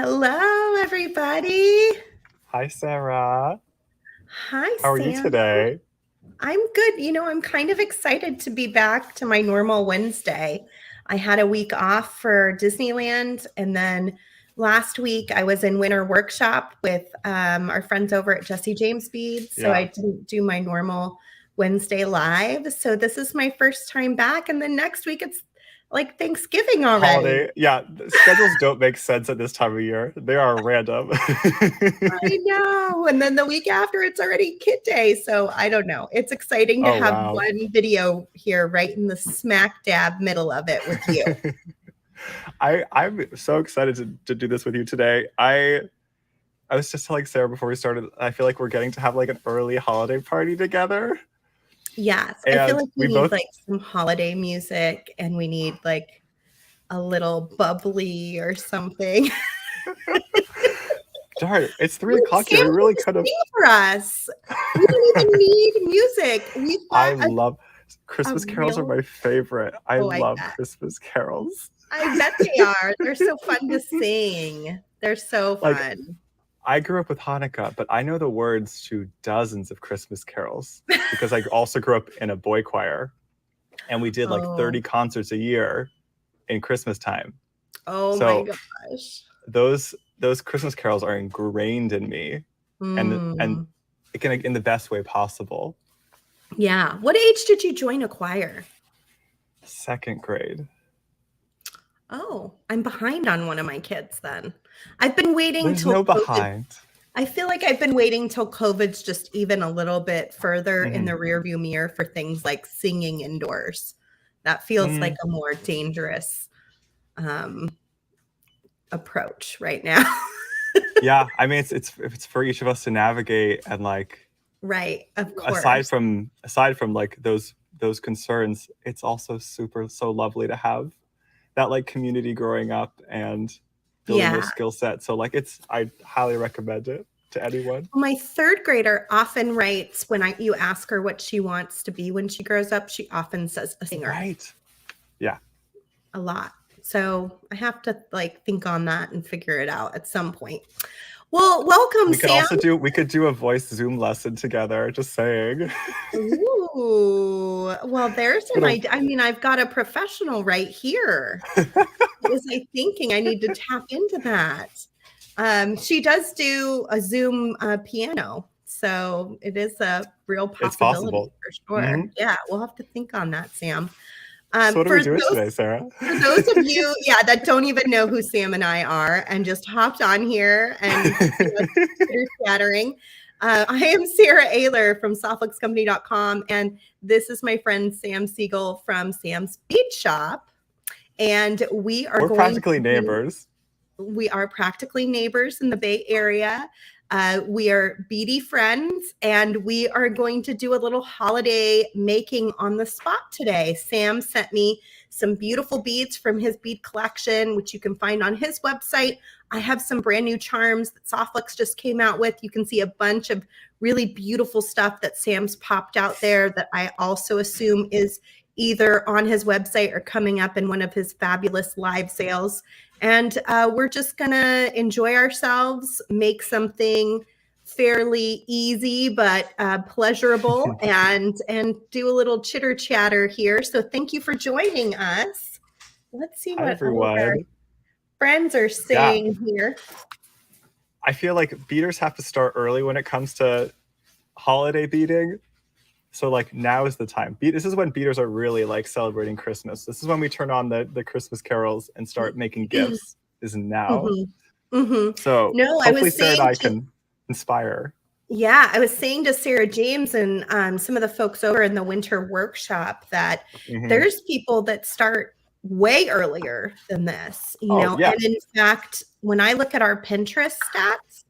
Hello, everybody. Hi, Sarah. Hi, How are you Sam. today? I'm good. I'm kind of excited to be back to my normal Wednesday. I had a week off for Disneyland, and then last week I was in winter workshop with our friends over at Jesse James Bead, so I Yeah, didn't do my normal Wednesday live. So this is my first time back, and then next week it's like Thanksgiving already. holiday. Yeah, the schedules don't make sense at this time of year. They are random. I know. And then the week after, it's already Kid Day. So I don't know. It's exciting to Oh, have wow. one video here right in the smack dab middle of it with you. I'm so excited to do this with you today. I was just telling Sarah before we started, I feel like we're getting to have like an early holiday party together. Yes. I feel And like we we need both, like some holiday music and we need like a little bubbly or something. darn, it's 3 o'clock here. Sam We really can could have. sing for us. We don't even need music. We've I got love a Christmas carols are real, my favorite. I oh, love Christmas carols. I bet they are. They're so fun to sing. They're so Like fun. I grew up with Hanukkah, but I know the words to dozens of Christmas carols because I also grew up in a boy choir and we did like Oh, 30 concerts a year in Christmas time. oh my So gosh. those Christmas carols are ingrained in me and Mm. it can in the best way possible. Yeah. What age did you join a choir? Second grade. Oh, I'm behind on one of my kids then. I've been waiting There's till no COVID. behind. I feel like I've been waiting till COVID's just even a little bit further in the Hmm. rearview mirror for things like singing indoors. That feels like Mm, a more dangerous um, approach right now. yeah, I mean it's for each of us to navigate and like Right. Of aside course. from aside from like those concerns, it's also so lovely to have that like community growing up and building Yeah. those skill sets. So like I highly recommend it to anyone. My third grader often writes when you ask her what she wants to be when she grows up, she often says a singer Right. Yeah. a lot. So I have to like think on that and figure it out at some point. Well, welcome, Sam. We could do a voice Zoom lesson together, just saying. Ooh, well, there's It's an been idea. I mean, I've got a professional right here. a What was I thinking? I need to tap into that. She does do a Zoom piano, so it is a real it's possibility possible. for Hmm. sure. Yeah, we'll have to think on that, Sam. So what are we For doing those today, Sarah? for those of you, yeah, that don't even know who Sam and I are and just hopped on here and chitter chattering. I am Sarah Ayler from softluxcompany.com, and this is my friend Sam Siegel from Sam's Bead Shop. And we are We're going practically to do neighbors. we are practically neighbors in the Bay Area. We are beady friends, and we are going to do a little holiday making on the spot today. Sam sent me some beautiful beads from his bead collection, which you can find on his website. I have some brand new charms that Softlux just came out with. You can see a bunch of really beautiful stuff that Sam's popped out there that I also assume is either on his website or coming up in one of his fabulous live sales. And we're just going to enjoy ourselves, make something fairly easy but pleasurable, and do a little chitter chatter here. So thank you for joining us. Let's see Hi what all of our everyone. friends are Yeah. saying here. I feel like beaters have to start early when it comes to holiday beating. So like now is the time. This is when beaters are really like celebrating Christmas. This is when we turn on the Christmas carols and start making gifts. Is now. Mhm. Mhm. So No, I hopefully was Sarah and saying I to can inspire. Yeah, I was saying to Sarah James and some of the folks over in the winter workshop that Hmm. there's people that start way earlier than this, Oh yeah, and in fact, when I look at our Pinterest stats,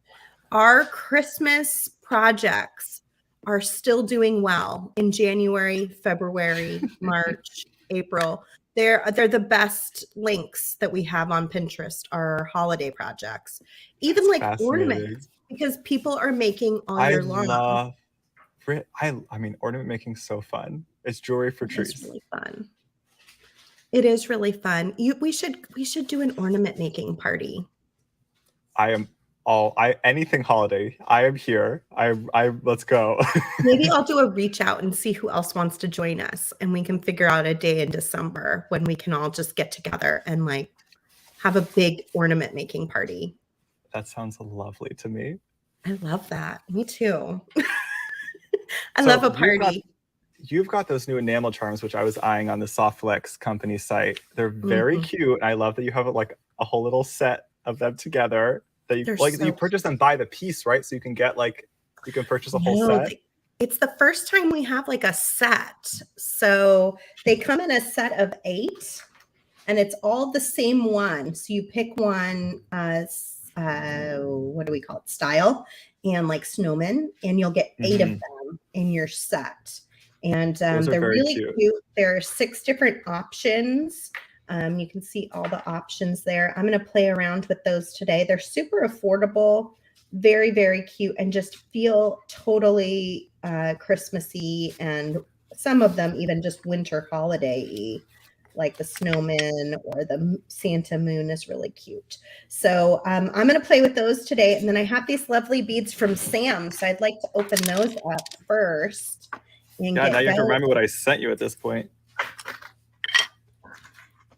our Christmas projects are still doing well in January, February, March, April. They're the best links that we have on Pinterest are holiday projects. Even that's like fascinating. ornaments, because people are making all I year long. love. I mean, ornament making's so fun. It's jewelry for It is trees. really fun. It is really fun. We should do an ornament making party. I am anything holiday. I am here. Let's go. Maybe I'll do a reach out and see who else wants to join us, and we can figure out a day in December when we can all just get together and like have a big ornament making party. That sounds lovely to me. I love that. Me too. I love a party. You've got those new enamel charms, which I was eyeing on the Softflex company site. They're very cute. I love that you have like a whole little set of them together. That you like. You purchase them by the piece, right? So you can get like you can purchase a whole set. It's the first time we have like a set. So they come in a set of 8, and it's all the same one. So you pick one. What do we call it? Style and like snowmen, and you'll get 8 of them in your set. And they're really cute. There are 6 different options. You can see all the options there. I'm going to play around with those today. They're super affordable, very, very cute, and just feel totally Christmassy, and some of them even just winter holiday-y, like the snowman or the Santa moon is really cute. So I'm going to play with those today. And then I have these lovely beads from Sam. So I'd like to open those up first. Yeah, now you have to remind me what I sent you at this point.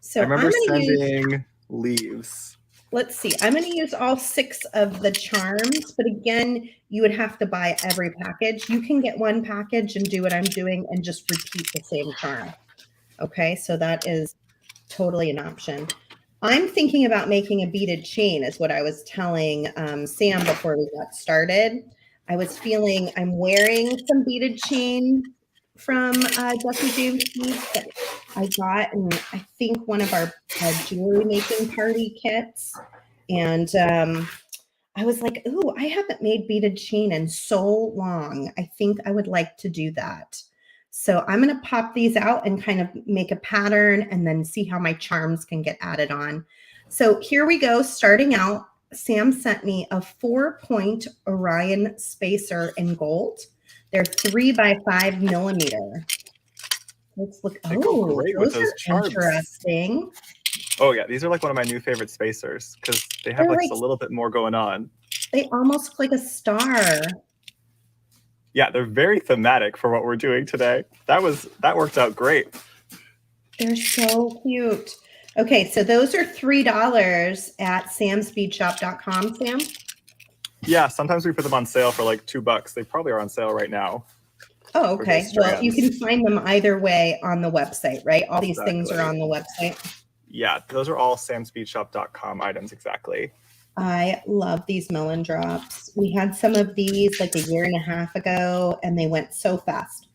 So I remember sending leaves. Let's see. I'm going to use all 6 of the charms, but again, you would have to buy every package. You can get one package and do what I'm doing and just repeat the same charm. Okay, so that is totally an option. I'm thinking about making a beaded chain is what I was telling Sam before we got started. I was feeling I'm wearing some beaded chain from Jesse James Beads that I got, and I think one of our jewelry making party kits. And I was like, ooh, I haven't made beaded chain in so long. I think I would like to do that. So I'm going to pop these out and kind of make a pattern and then see how my charms can get added on. So here we go. Starting out, Sam sent me a 4-point Orion spacer in gold. They're 3 by 5 millimeter. Let's look. They go great with those charms. Interesting. Oh yeah, these are like one of my new favorite spacers because they have like a little bit more going on. They almost look like a star. Yeah, they're very thematic for what we're doing today. That worked out great. They're so cute. Okay, so those are $3 at samsbeadshop.com, Sam. Yeah, sometimes we put them on sale for like $2. They probably are on sale right now. Oh, okay. Well, you can find them either way on the website, right? All these things are on the website. Yeah, those are all samsbeadshop.com items, exactly. I love these melon drops. We had some of these like a year and a half ago, and they went so fast.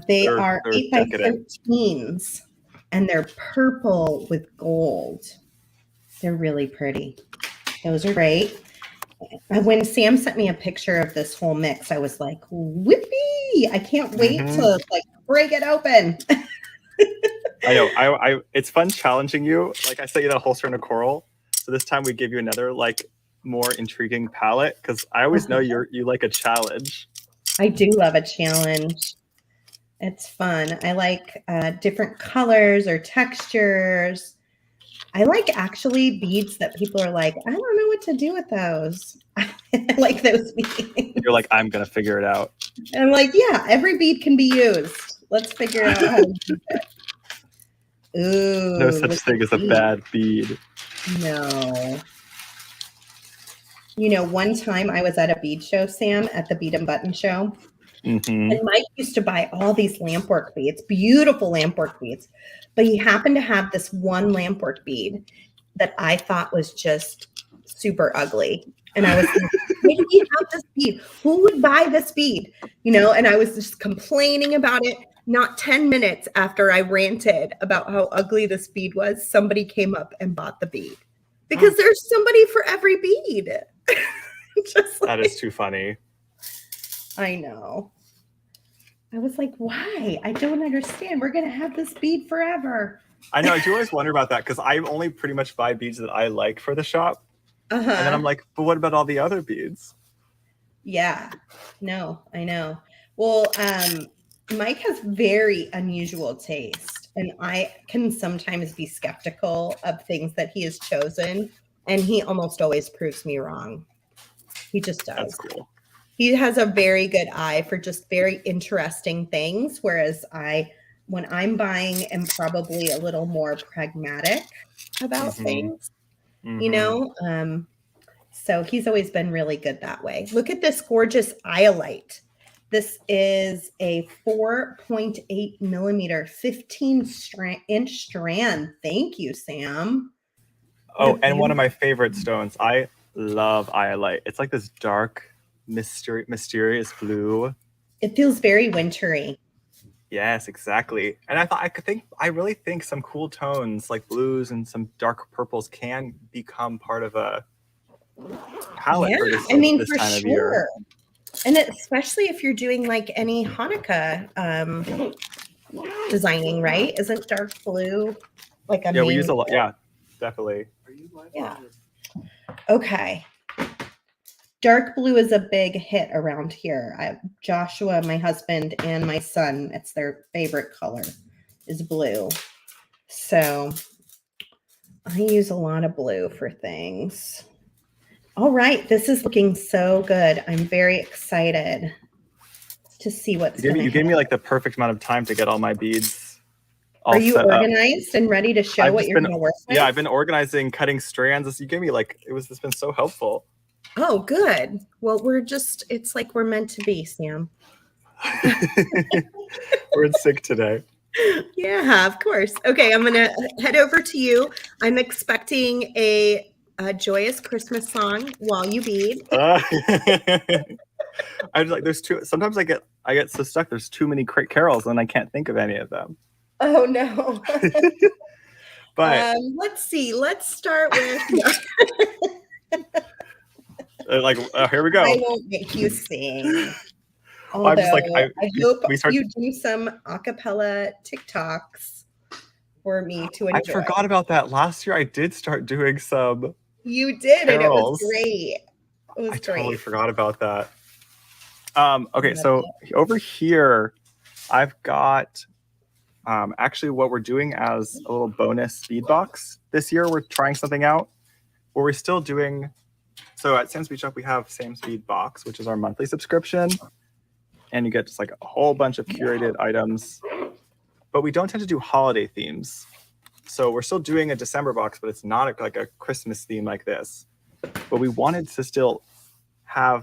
They are 8 by 13s, and they're purple with gold. They're really pretty. Those are great. When Sam sent me a picture of this whole mix, I was like, whippy! I can't wait to like break it open. I know. It's fun challenging you. Like I sent you that holster and a coral. So this time we give you another like more intriguing palette because I always know you like a challenge. I do love a challenge. It's fun. I like different colors or textures. I like actually beads that people are like, I don't know what to do with those. I like those beads. You're like, I'm going to figure it out. And I'm like, yeah, every bead can be used. Let's figure out how to use it. Ooh. No such thing as a bad bead. No. You know, one time I was at a bead show, Sam, at the Bead and Button show. And Mike used to buy all these lampwork beads, beautiful lampwork beads. But he happened to have this one lampwork bead that I thought was just super ugly. And I was like, why do you have this bead? Who would buy this bead? You know, and I was just complaining about it. Not 10 minutes after I ranted about how ugly this bead was, somebody came up and bought the bead. Because there's somebody for every bead. That is too funny. I know. I was like, why? I don't understand. We're going to have this bead forever. I know. I do always wonder about that because I only pretty much buy beads that I like for the shop. And then I'm like, but what about all the other beads? Yeah. No, I know. Well, Mike has very unusual taste. And I can sometimes be skeptical of things that he has chosen and he almost always proves me wrong. He just does. That's cool. He has a very good eye for just very interesting things, whereas when I'm buying, am probably a little more pragmatic about things, you know? So he's always been really good that way. Look at this gorgeous iolite. This is a 4.8 millimeter, 15-inch strand. Thank you, Sam. Oh, and one of my favorite stones. I love iolite. It's like this dark, mysterious blue. It feels very wintry. Yes, exactly. And I really think some cool tones like blues and some dark purples can become part of a palette for this for time sure. of year. And especially if you're doing like any Hanukkah designing, right? Isn't dark blue like a we use a lot. Yeah, definitely. Yeah. Okay. Dark blue is a big hit around here. Joshua, my husband, and my son, it's their favorite color is blue. So I use a lot of blue for things. All right. This is looking so good. I'm very excited to see what's going to happen. You gave me like the perfect amount of time to get all my beads all Are you organized and ready to show what you're going to work with? Yeah, I've been organizing, cutting strands. You gave me it's been so helpful. Oh, good. Well, it's like we're meant to be, Sam. We're in sync today. Yeah, of course. Okay, I'm going to head over to you. I'm expecting a joyous Christmas song while you bead. I'm like, sometimes I get so stuck. There's too many carols and I can't think of any of them. Oh no. But let's see. Let's start with here we go. I won't make you sing. Although, I'm just like, I hope you do some acapella TikToks for me to enjoy. I forgot about that. Last year I did start doing some. You did, carols. And it was great. It was great. Totally forgot about that. Okay, so over here, I've got actually what we're doing as a little bonus speed box this year. We're trying something out where we're still doing. So at Sam's Bead Shop, we have Sam's Bead Box, which is our monthly subscription, and you get just like a whole bunch of curated items. But we don't tend to do holiday themes, so we're still doing a December box, but it's not like a Christmas theme like this. But we wanted to still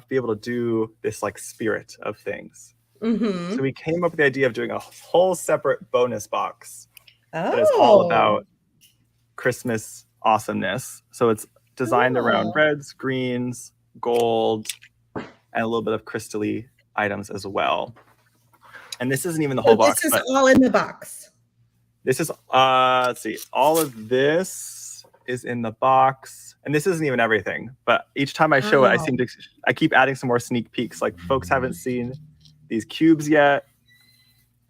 be able to do this like spirit of things. Mm-hmm. So we came up with the idea of doing a whole separate bonus box that is all about Christmas awesomeness. So it's designed around reds, greens, gold, and a little bit of crystal-y items as well. And this isn't even the whole box. This is all in the box. This is, let's see, all of this is in the box. And this isn't even everything. But each time I show it, I keep adding some more sneak peeks. Like folks haven't seen these cubes yet.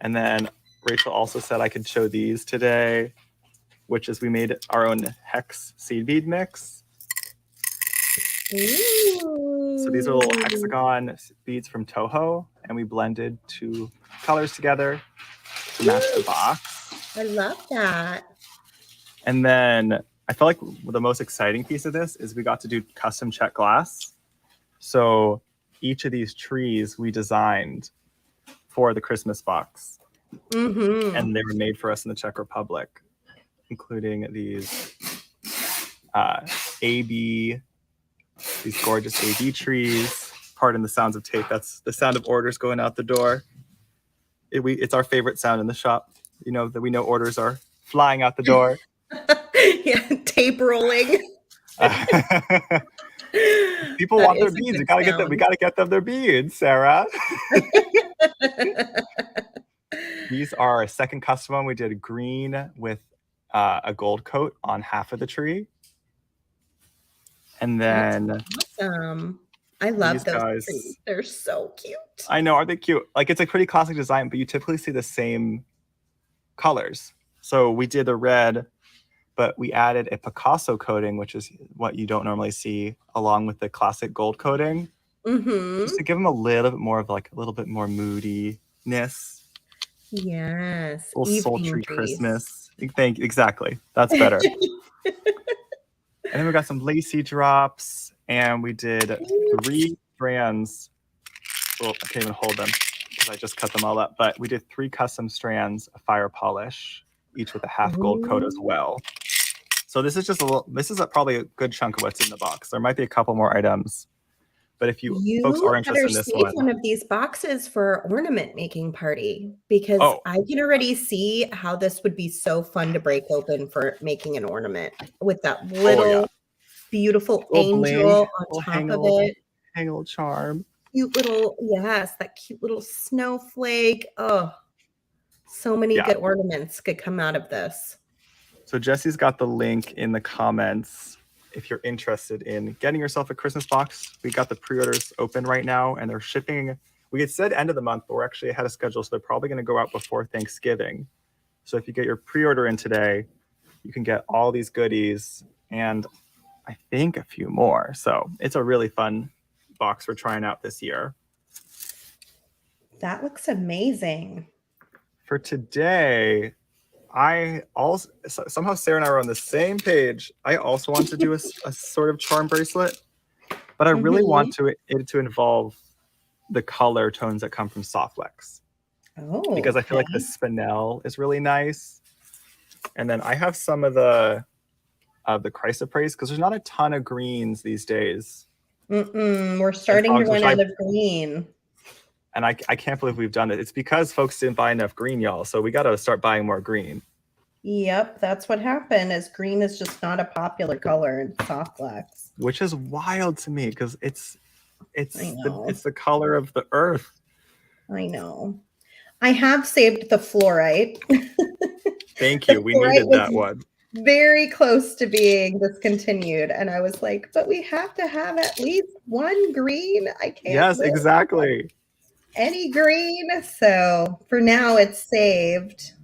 And then Rachel also said I could show these today, which is we made our own hex seed bead mix. Ooh. So these are little hexagon beads from Toho, and we blended two colors together to match the box. I love that. And then I felt like the most exciting piece of this is we got to do custom check glass. So each of these trees we designed for the Christmas box. Mm-hmm. And they were made for us in the Czech Republic, including these these gorgeous AB trees. Pardon the sounds of tape. That's the sound of orders going out the door. It's our favorite sound in the shop. You know that we know orders are flying out the door. Yeah, tape rolling. People want their beads. We gotta get them their beads, Sarah. These are a second custom one. We did green with a gold coat on half of the tree. And then awesome. I love those trees. They're so cute. I know, are they cute? Like it's a pretty classic design, but you typically see the same colors. So we did the red, but we added a Picasso coating, which is what you don't normally see, along with the classic gold coating. Mm-hmm. Just to give them a little bit more of like a little bit more moodiness. Yes. A little sultry Christmas. Exactly. That's better. And then we got some lacy drops, and we did 3 strands. Well, I can't even hold them because I just cut them all up. But we did 3 custom strands of fire polish, each with a half gold coat as well. So this is just a little. This is probably a good chunk of what's in the box. There might be a couple more items, but if you folks are interested in this one of these boxes for ornament making party, because I can already see how this would be so fun to break open for making an ornament with that little beautiful angel on top of it. Hang a little charm. Cute little, yes, that cute little snowflake. Oh, so many good ornaments could come out of this. So Jesse's got the link in the comments if you're interested in getting yourself a Christmas box. We got the pre-orders open right now, and they're shipping. We had said end of the month, but we're actually ahead of schedule, so they're probably going to go out before Thanksgiving. So if you get your pre-order in today, you can get all these goodies and I think a few more. So it's a really fun box we're trying out this year. That looks amazing. For today, I also somehow Sarah and I were on the same page. I also want to do a sort of charm bracelet, but I really want it to involve the color tones that come from Softlex. Oh, because I feel like the spinel is really nice, and then I have some of the chrysoprase because there's not a ton of greens these days. We're starting to run out of green. And I can't believe we've done it. It's because folks didn't buy enough green, y'all. So we got to start buying more green. Yep, that's what happened. Is green is just not a popular color in Softlex, which is wild to me because it's the color of the earth. I know. I have saved the fluorite. Thank you. We needed that one. Very close to being discontinued, and I was like, but we have to have at least one green. I can't. Yes, exactly. Any green. So for now, it's saved.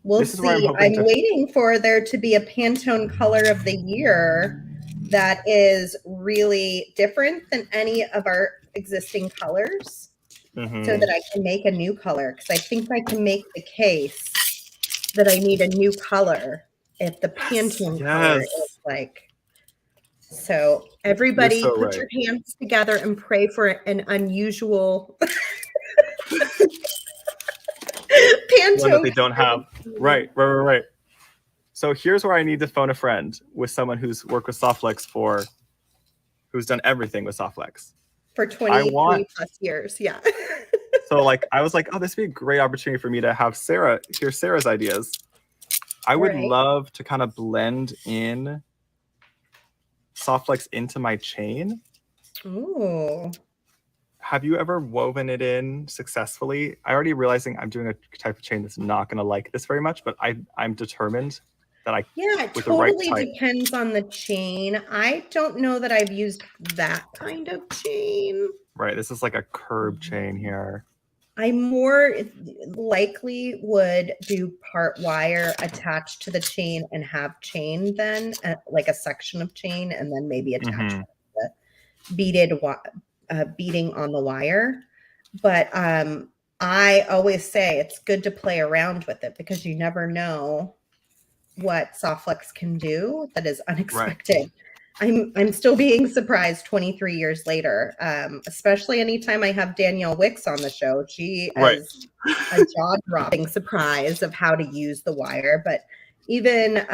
We'll see. I'm waiting for there to be a Pantone color of the year that is really different than any of our existing colors, so that I can make a new color. Because I think I can make the case that I need a new color if the Pantone color is like. So everybody put your hands together and pray for an unusual Pantone one that they don't have. Right. So here's where I need to phone a friend with someone who's worked with Softlex who's done everything with Softlex for 23 plus years. Yeah. So like I was like, oh, this would be a great opportunity for me to have hear Sarah's ideas. I would love to kind of blend in Softlex into my chain. Ooh. Have you ever woven it in successfully? I already realizing I'm doing a type of chain that's not going to like this very much, but I'm determined that it totally depends on the chain. I don't know that I've used that kind of chain. Right. This is like a curb chain here. I more likely would do part wire attached to the chain and have chain then, like a section of chain, and then maybe attach the beaded beading on the wire. But I always say it's good to play around with it because you never know what Softlex can do that is unexpected. I'm still being surprised 23 years later, especially anytime I have Danielle Wicks on the show. She is a jaw-dropping surprise of how to use the wire. But even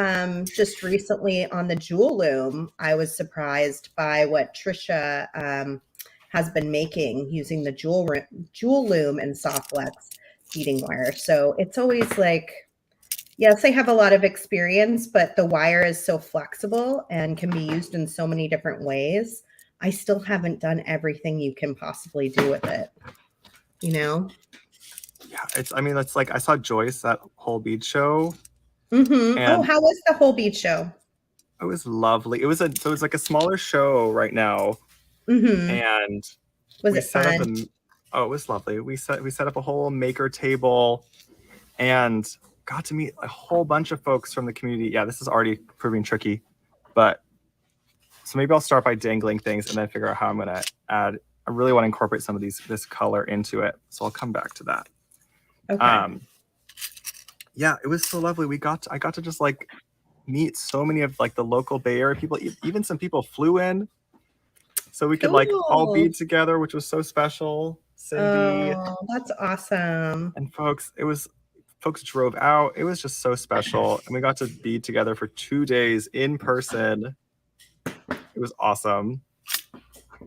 just recently on the Jewel Loom, I was surprised by what Trisha has been making using the Jewel Loom and Softlex beading wire. So it's always like, yes, I have a lot of experience, but the wire is so flexible and can be used in so many different ways. I still haven't done everything you can possibly do with it, you know? Yeah, it's like I saw Joyce at Whole Bead Show. Oh, how was the Whole Bead Show? It was lovely. It was like a smaller show right now. And was it fun? It was lovely. We set up a whole maker table and got to meet a whole bunch of folks from the community. Yeah, this is already proving tricky, but so maybe I'll start by dangling things and then figure out how I'm going to add. I really want to incorporate some of this color into it, so I'll come back to that. Okay. Yeah, it was so lovely. I got to just like meet so many of like the local Bay Area people. Even some people flew in, so we could like all Cool. bead together, which was so special. Cindy Oh, that's awesome. and folks drove out. It was just so special, and we got to bead together for 2 days in person. It was awesome.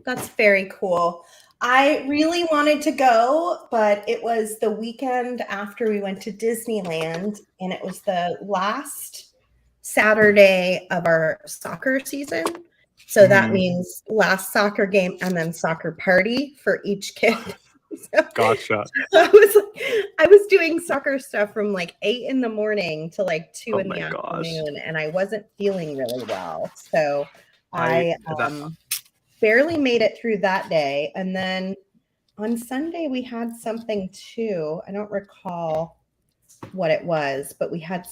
That's very cool. I really wanted to go, but it was the weekend after we went to Disneyland, and it was the last Saturday of our soccer season. So that means last soccer game and then soccer party for each kid. So, Gotcha. I was doing soccer stuff from like 8 in the morning to like 2 in the afternoon, and I wasn't feeling really well. So I barely made it through that day. And then on Sunday, we had something too. I don't recall what it was, but we had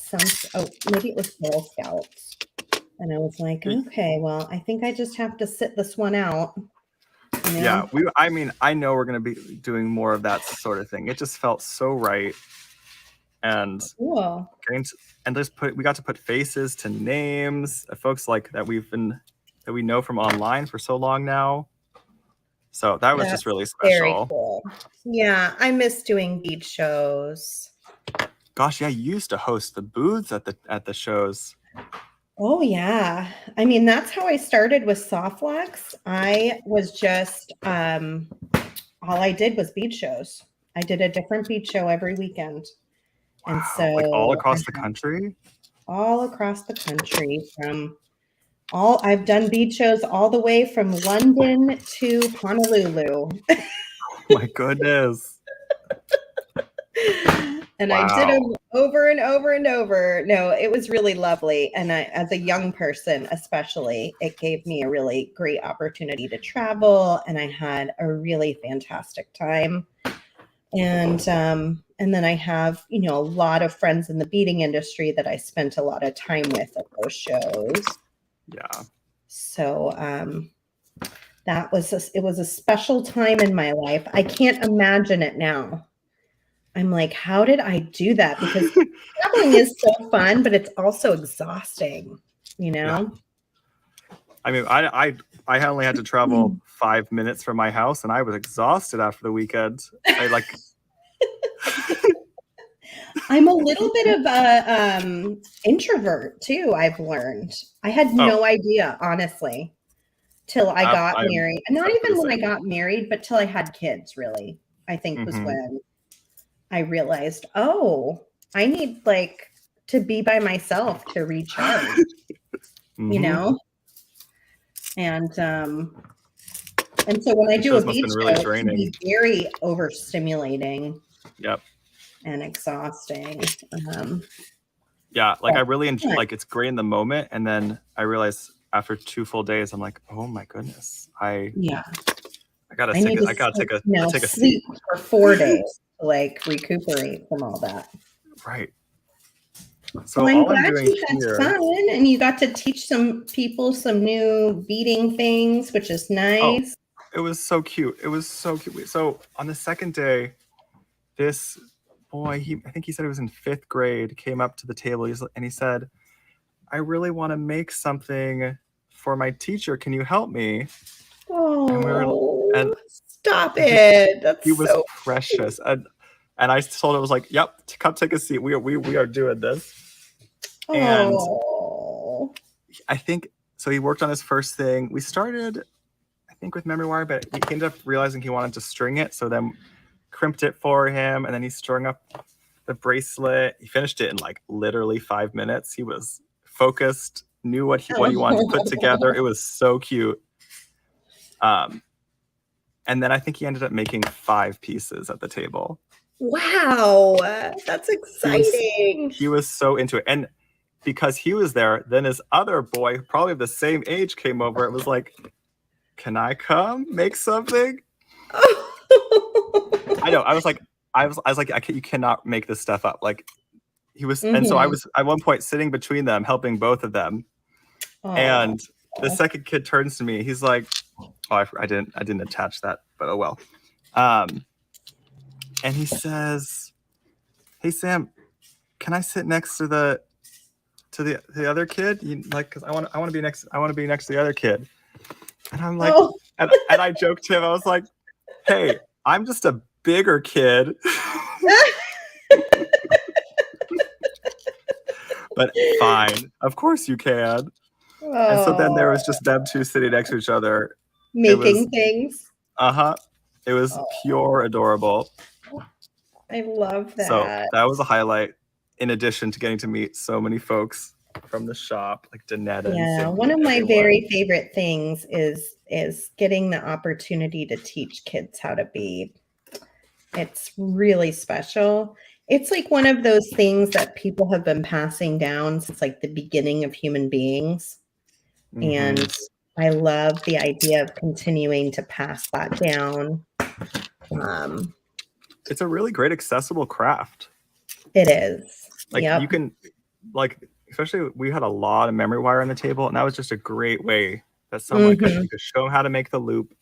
maybe it was Girl Scouts. And I was like, okay, well, I think I just have to sit this one out. You know? Yeah, I know we're going to be doing more of that sort of thing. It just felt so right. And cool. We got to put faces to names of folks like that we know from online for so long now. So that was just really special. Very cool. Yeah, I miss doing bead shows. Gosh, yeah, you used to host the booths at the shows. Oh yeah. I mean, that's how I started with Softflex. I was just all I did was bead shows. I did a different bead show every weekend. Wow. And so like all across the country? All across the country I've done bead shows all the way from London to Honolulu. Oh my goodness. And wow. I did them over and over and over. No, it was really lovely. And as a young person, especially, it gave me a really great opportunity to travel. And I had a really fantastic time. And then I have, a lot of friends in the beading industry that I spent a lot of time with at those shows. Yeah. So it was a special time in my life. I can't imagine it now. I'm like, how did I do that? Because traveling is so fun, but it's also exhausting, Yeah. I mean, I only had to travel 5 minutes from my house, and I was exhausted after the weekend. I'm a little bit of a introvert too. I've learned. I had no idea, honestly, till I got married. And not even when I got married, but till I had kids. Really, I think was when I realized, I need to be by myself to recharge. And so when I do a bead show, it can be very overstimulating. Yep. And exhausting. Yeah, I really enjoy. It's great in the moment, and then I realized after 2 full days, I'm like, oh my goodness, I gotta take a sleep for 4 days to recuperate from all that. Right. So I'm glad you had fun, and you got to teach some people some new beading things, which is nice. It was so cute. So on the second day, this boy, I think he said he was in 5th grade, came up to the table and he said, I really want to make something for my teacher. Can you help me? Oh, stop it. That's he was so precious. And I told him, I was like, yep, come take a seat. We are doing this. And I think, so he worked on his first thing. We started, I think, with memory wire, but he ended up realizing he wanted to string it. So then crimped it for him, and then he strung up the bracelet. He finished it in literally 5 minutes. He was focused, knew what he wanted to put together. It was so cute. And then I think he ended up making 5 pieces at the table. Wow, that's exciting. He was so into it. And because he was there, then his other boy, probably the same age, came over. It was like, can I come make something? I know. I was like, you cannot make this stuff up. He was, and so I was at one point sitting between them, helping both of them. And the second kid turns to me. He's like, I didn't attach that, but oh well. And he says, hey Sam, can I sit next to the to the other kid, like, because I want to be next to the other kid. And I'm like, Oh. and I joked to him, I was like, hey, I'm just a bigger kid. But fine, of course you can. Oh. And so then there was just them two sitting next to each other. Making things. It was pure adorable. I love that. So that was a highlight, in addition to getting to meet so many folks from the shop, like Danetta. Yeah, and one of my everyone. very favorite things is getting the opportunity to teach kids how to bead. It's really special. It's like one of those things that people have been passing down since like the beginning of human beings. Mhm. And I love the idea of continuing to pass that down. It's a really great accessible craft. It is. Like Yep. you can, like, especially we had a lot of memory wire on the table, and that was just a great way that someone could show them how to make the loop,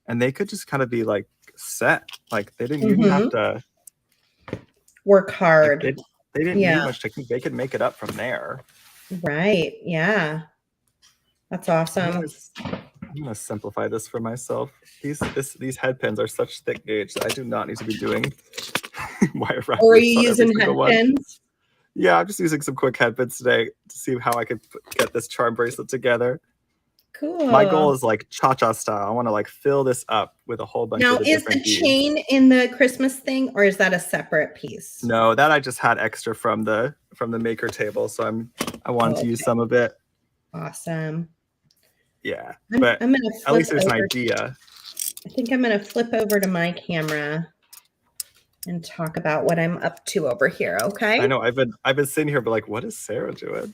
and they could just kind of be like set. Like they didn't even have to work hard. Like, they didn't need much technique. They could make it up from there. Right. Yeah. That's awesome. I'm gonna simplify this for myself. These head pins are such thick gauge that I do not need to be doing wire wrappers. Or are you using head pins? Yeah, I'm just using some quick head pins today to see how I could get this charm bracelet together. Cool. My goal is like cha-cha style. I want to like fill this up with a whole bunch of the different beads. Now, is the chain in the Christmas thing, or is that a separate piece? No, that I just had extra from the maker table, so I wanted to use some of it. Awesome. Yeah, but at least there's an idea. I think I'm going to flip over to my camera and talk about what I'm up to over here. Okay. I know I've been sitting here, but like, what is Sarah doing?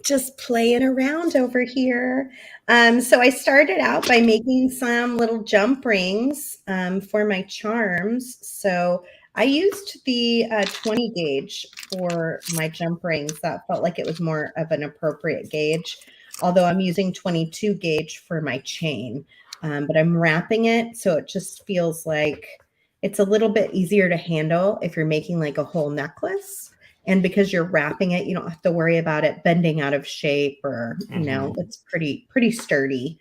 Just playing around over here. So I started out by making some little jump rings for my charms. So I used the 20 gauge for my jump rings. That felt like it was more of an appropriate gauge, although I'm using 22 gauge for my chain. But I'm wrapping it, so it just feels like it's a little bit easier to handle if you're making like a whole necklace. And because you're wrapping it, you don't have to worry about it bending out of shape, or, you know, it's pretty sturdy.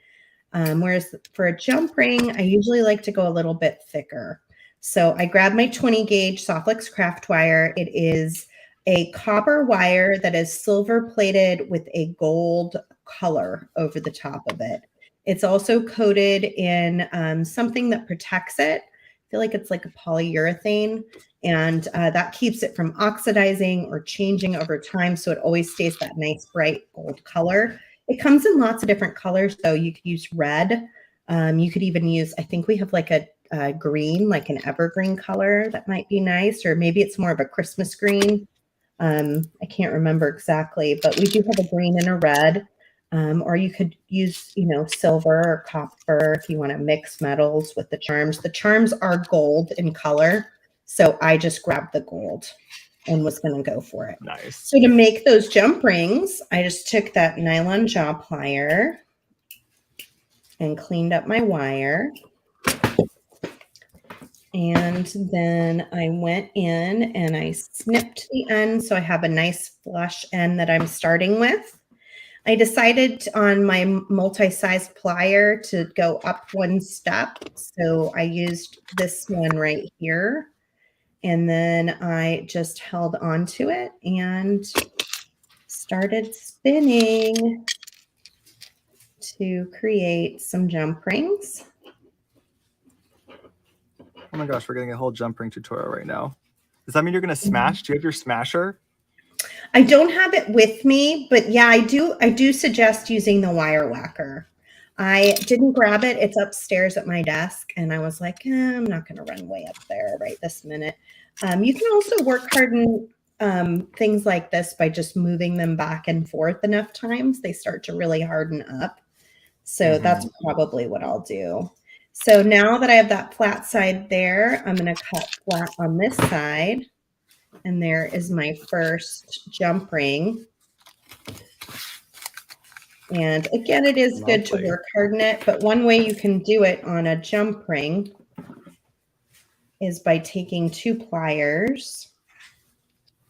Whereas for a jump ring, I usually like to go a little bit thicker. So I grabbed my 20 gauge Softlex craft wire. It is a copper wire that is silver plated with a gold color over the top of it. It's also coated in something that protects it. I feel like it's like a polyurethane, and that keeps it from oxidizing or changing over time. So it always stays that nice bright gold color. It comes in lots of different colors. So you could use red. You could even use, I think we have like a green, like an evergreen color that might be nice, or maybe it's more of a Christmas green. I can't remember exactly, but we do have a green and a red. Or you could use, you know, silver or copper if you want to mix metals with the charms. The charms are gold in color, so I just grabbed the gold and was going to go for it. Nice. So to make those jump rings, I just took that nylon jaw plier and cleaned up my wire. And then I went in and I snipped the end, so I have a nice flush end that I'm starting with. I decided on my multi-size plier to go up one step. So I used this one right here. And then I just held onto it and started spinning to create some jump rings. Oh my gosh, we're getting a whole jump ring tutorial right now. Does that mean you're going to smash? Do you have your smasher? I don't have it with me, but yeah, I do suggest using the wire whacker. I didn't grab it. It's upstairs at my desk. And I was like, I'm not going to run way up there right this minute. You can also work harden things like this by just moving them back and forth enough times. They start to really harden up. So that's probably what I'll do. So now that I have that flat side there, I'm going to cut flat on this side. And there is my first jump ring. And again, it is good to work harden it, but one way you can do it on a jump ring is by taking two pliers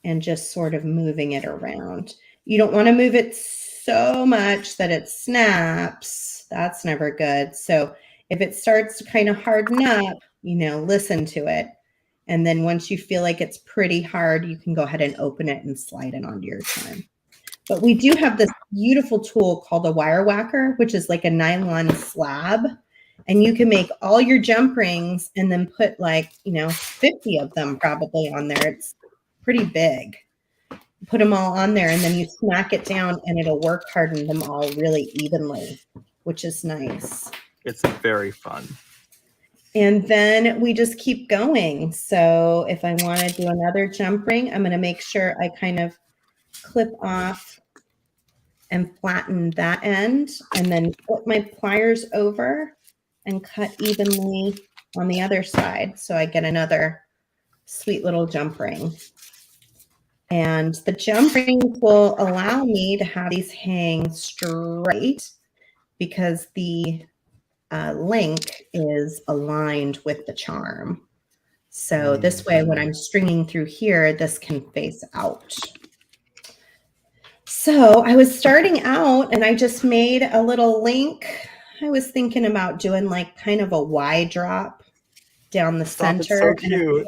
and just sort of moving it around. You don't want to move it so much that it snaps. That's never good. So if it starts to kind of harden up, listen to it. And then once you feel like it's pretty hard, you can go ahead and open it and slide it onto your charm. But we do have this beautiful tool called a wire whacker, which is like a nylon slab. And you can make all your jump rings and then put 50 of them probably on there. It's pretty big. Put them all on there and then you smack it down and it'll work harden them all really evenly, which is nice. It's very fun. And then we just keep going. So if I want to do another jump ring, I'm going to make sure I kind of clip off and flatten that end and then put my pliers over and cut evenly on the other side. So I get another sweet little jump ring. And the jump rings will allow me to have these hang straight because the link is aligned with the charm. So this way, when I'm stringing through here, this can face out. So I was starting out and I just made a little link. I was thinking about doing kind of a Y drop down the center. It's so cute.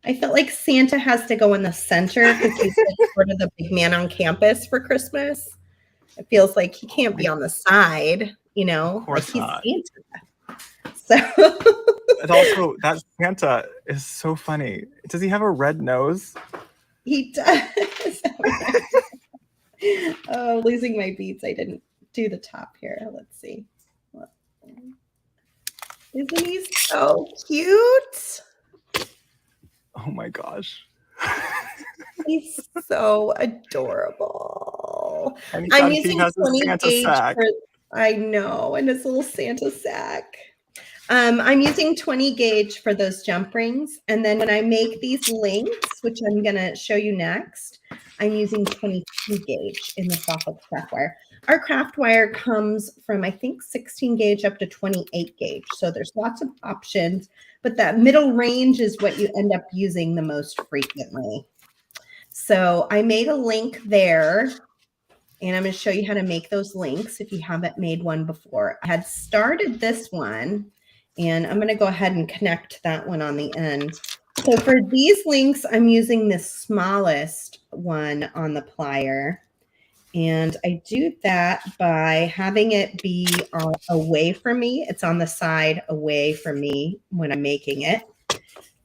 I felt like Santa has to go in the center because he's sort of the big man on campus for Christmas. It feels like he can't be on the side, Of course he's not. Santa. So and also that Santa is so funny. Does he have a red nose? He does. Oh, losing my beads. I didn't do the top here. Let's see. Isn't he so cute? Oh my gosh. He's so adorable. Anytime I'm using he has a 20 Santa gauge sack. I know, and his little Santa sack. I'm using 20 gauge for those jump rings. And then when I make these links, which I'm going to show you next, I'm using 22 gauge in the softwood craft wire. Our craft wire comes from, I think, 16 gauge up to 28 gauge. So there's lots of options, but that middle range is what you end up using the most frequently. So I made a link there. And I'm going to show you how to make those links if you haven't made one before. I had started this one, and I'm going to go ahead and connect that one on the end. So for these links, I'm using the smallest one on the plier. And I do that by having it be away from me. It's on the side away from me when I'm making it.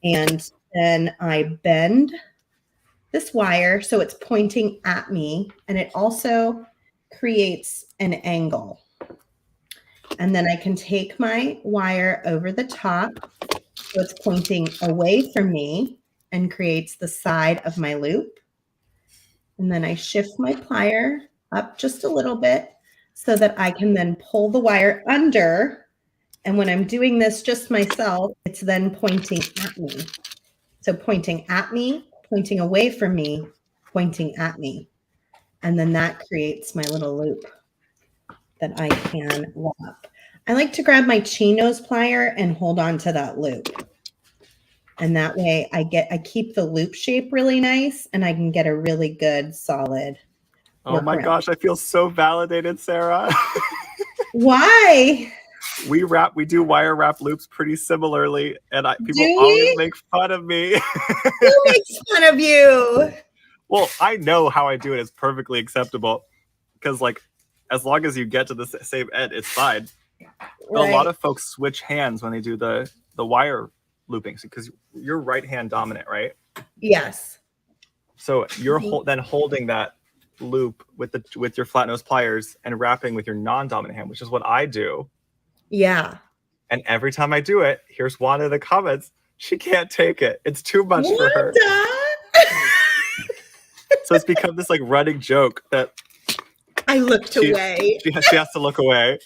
And then I bend this wire so it's pointing at me, and it also creates an angle. And then I can take my wire over the top so it's pointing away from me and creates the side of my loop. And then I shift my plier up just a little bit so that I can then pull the wire under. And when I'm doing this just myself, it's then pointing at me. So pointing at me, pointing away from me, pointing at me. And then that creates my little loop that I can lock. I like to grab my chinos plier and hold on to that loop. And that way I keep the loop shape really nice and I can get a really good solid. Oh my gosh, I feel so validated, Sarah. Why? We do wire wrap loops pretty similarly, and people always make fun of me. Who makes fun of you? Well, I know how I do it is perfectly acceptable because, as long as you get to the same end, it's fine. But a lot of folks switch hands when they do the wire looping because you're right hand dominant, right? Yes. So you're then holding that loop with your flat nose pliers and wrapping with your non-dominant hand, which is what I do. Yeah. And every time I do it, here's Wanda in the comments. She can't take it. It's too much for her. So it's become this running joke that I looked away. She has to look away.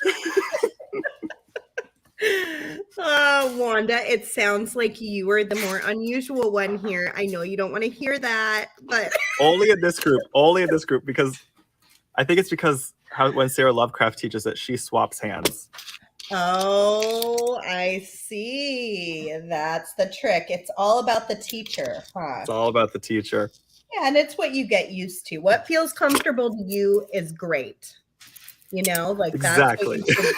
Oh, Wanda, it sounds like you were the more unusual one here. I know you don't want to hear that, but only in this group, because I think it's because when Sarah Lovecraft teaches it, she swaps hands. Oh, I see. That's the trick. It's all about the teacher, huh? It's all about the teacher. Yeah, and it's what you get used to. What feels comfortable to you is great. You know, like that's what Exactly. you should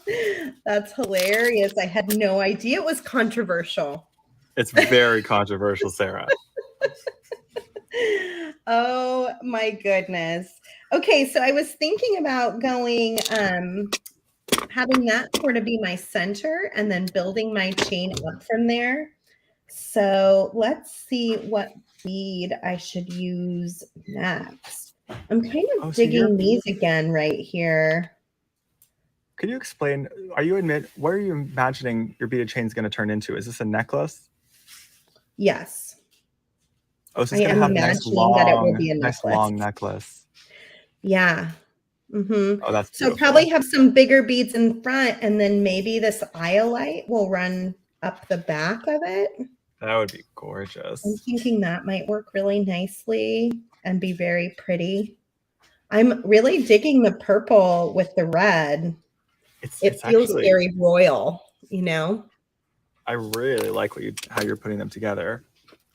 do. That's hilarious. I had no idea it was controversial. It's very controversial, Sarah. Oh my goodness. Okay, so I was thinking about going having that sort of be my center and then building my chain up from there. So let's see what bead I should use next. I'm kind of digging these again right here. Could you explain, what are you imagining your beaded chain is going to turn into? Is this a necklace? Yes. Oh, so it's going to have a nice long necklace. Yeah. Mm-hmm. Oh, that's beautiful. So probably have some bigger beads in front, and then maybe this iolite will run up the back of it. That would be gorgeous. I'm thinking that might work really nicely and be very pretty. I'm really digging the purple with the red. It feels actually very royal, you know? I really like how you're putting them together.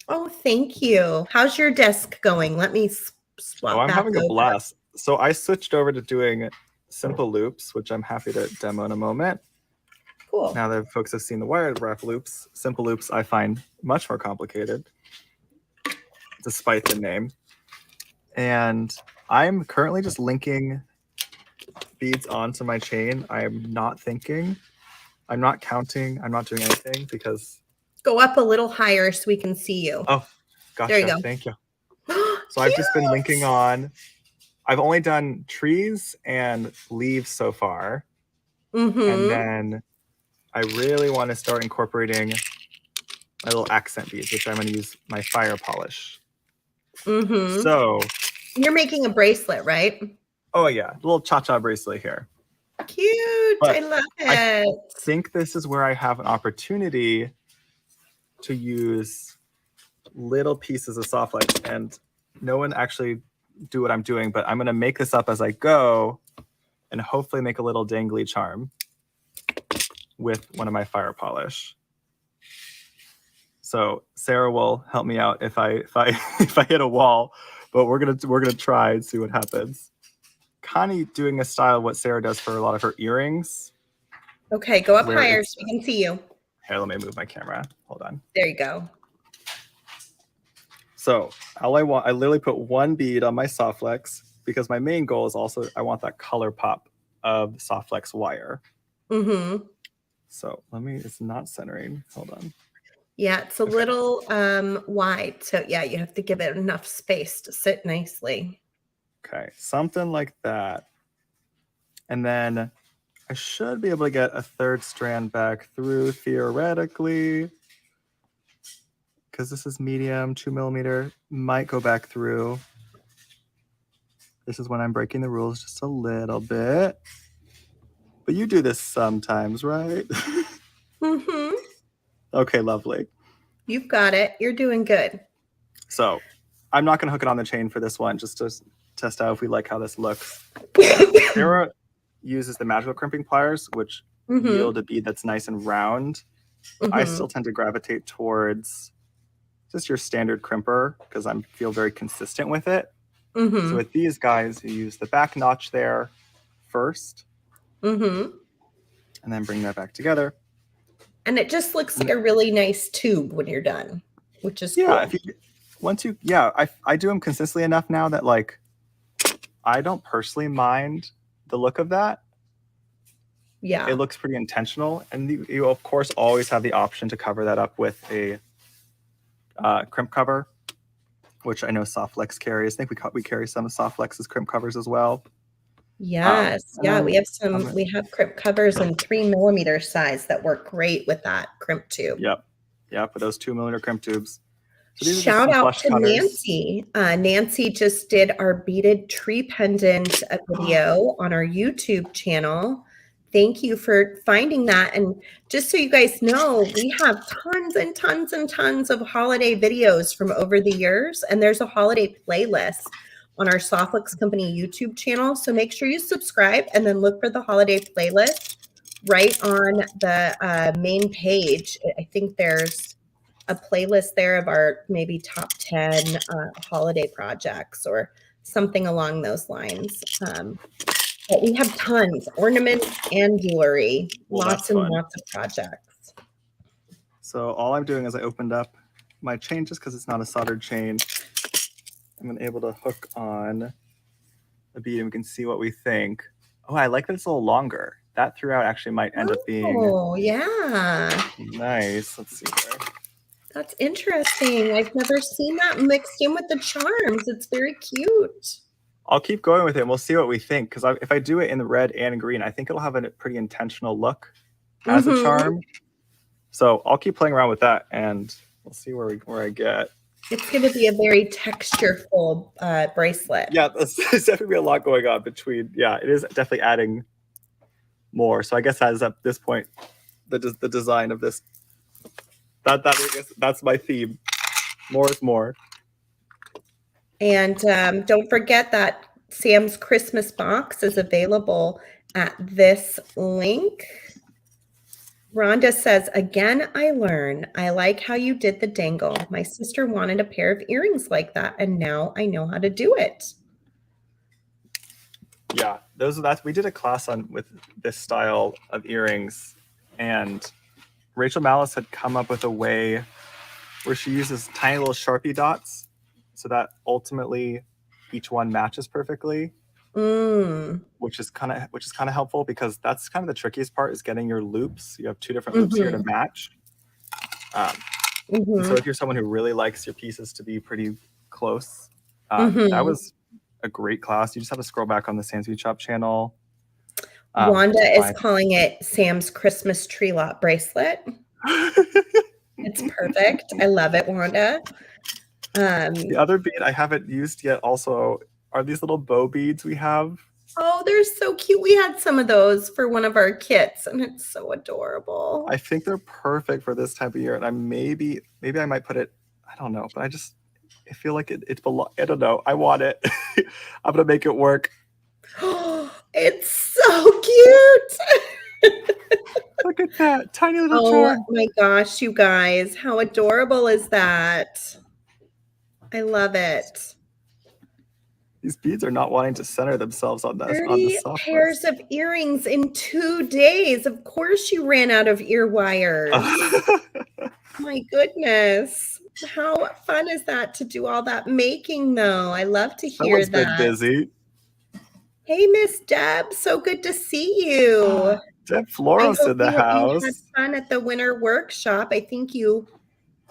Oh, thank you. How's your desk going? Let me swap. Oh, I'm having a blast. So I switched over to doing simple loops, which I'm happy to demo in a moment. Cool. Now that folks have seen the wire wrap loops, simple loops I find much more complicated, despite the name. And I'm currently just linking beads onto my chain. I'm not thinking, I'm not counting, I'm not doing anything because... Go up a little higher so we can see you. Oh, gotcha. There you go. Thank you. So I've just been linking on. I've only done trees and leaves so far. Mm-hmm. And then I really want to start incorporating my little accent beads, which I'm going to use my fire polish. Mm-hmm. So you're making a bracelet, right? Oh yeah, a little cha-cha bracelet here. Cute. But I love it. I think this is where I have an opportunity to use little pieces of soft flex, and no one actually do what I'm doing, but I'm going to make this up as I go and hopefully make a little dangly charm with one of my fire polish. So Sarah will help me out if I hit a wall, but we're gonna try and see what happens. Connie doing a style what Sarah does for a lot of her earrings. Okay, go up higher so we can see you. Here, let me move my camera. Hold on. There you go. So I literally put one bead on my soft flex because my main goal is also I want that color pop of the soft flex wire. Mm-hmm. So it's not centering. Hold on. Yeah, it's a little wide. So yeah, you have to give it enough space to sit nicely. Okay, something like that. And then I should be able to get a third strand back through theoretically. Because this is medium, 2 millimeter, might go back through. This is when I'm breaking the rules just a little bit. But you do this sometimes, right? Mm-hmm. Okay, lovely. You've got it. You're doing good. So I'm not going to hook it on the chain for this one, just to test out if we like how this looks. Sarah uses the magical crimping pliers, which yield a bead that's nice and round. I still tend to gravitate towards just your standard crimper because I feel very consistent with it. So with these guys, you use the back notch there first, and then bring that back together. And it just looks like a really nice tube when you're done, which is cool. I do them consistently enough now that like I don't personally mind the look of that. Yeah, it looks pretty intentional, and you of course always have the option to cover that up with a crimp cover, which I know Softflex carries. I think we carry some of Softflex's crimp covers as well. Yes, we have some. We have crimp covers in 3 millimeter size that work great with that crimp tube. Yep, with those 2 millimeter crimp tubes. So shout out to Nancy. Nancy just did our beaded tree pendant video on our YouTube channel. Thank you for finding that. And just so you guys know, we have tons and tons and tons of holiday videos from over the years. And there's a holiday playlist on our Softflex Company YouTube channel. So make sure you subscribe and then look for the holiday playlist right on the main page. I think there's a playlist there of our maybe top 10 holiday projects or something along those lines. But we have tons, ornaments and jewelry, Well, lots that's and fun. lots of projects. So all I'm doing is I opened up my chain just because it's not a soldered chain. I'm able to hook on a bead and we can see what we think. Oh, I like that it's a little longer. That throughout actually might end up being yeah, nice. Let's see here. That's interesting. I've never seen that mixed in with the charms. It's very cute. I'll keep going with it and we'll see what we think. Because if I do it in the red and green, I think it'll have a pretty intentional look as a charm. So I'll keep playing around with that and we'll see where I get. It's going to be a very textureful bracelet. Yeah, there's definitely a lot going on between. Yeah, it is definitely adding more. So I guess as at this point, the design of this, that's my theme. More is more. And don't forget that Sam's Christmas box is available at this link. Rhonda says, again, I learn. I like how you did the dangle. My sister wanted a pair of earrings like that, and now I know how to do it. Yeah, we did a class with this style of earrings, and Rachel Malice had come up with a way where she uses tiny little Sharpie dots so that ultimately each one matches perfectly. Which is kind of helpful because that's kind of the trickiest part is getting your loops. You have two different loops here to match. So if you're someone who really likes your pieces to be pretty close, that was a great class. You just have to scroll back on the Sam's Bead Shop channel. Wanda is calling it Sam's Christmas tree lot bracelet. It's perfect. I love it, Wanda. The other bead I haven't used yet also are these little bow beads we have. Oh, they're so cute. We had some of those for one of our kits, and it's so adorable. I think they're perfect for this time of year, and I maybe I might put it. I don't know, but I feel like it belongs. I don't know. I want it. I'm gonna make it work. It's so cute. Look at that tiny little charm. Oh my gosh, you guys, how adorable is that? I love it. These beads are not wanting to center themselves on the 30 pairs of earrings in 2 days. Of course you ran out of ear wires. My goodness. How fun is that to do all that making, though? I love to hear that. Been busy. Hey, Miss Deb. So good to see you. Deb Floros in the house. You had fun at the winter workshop. I think you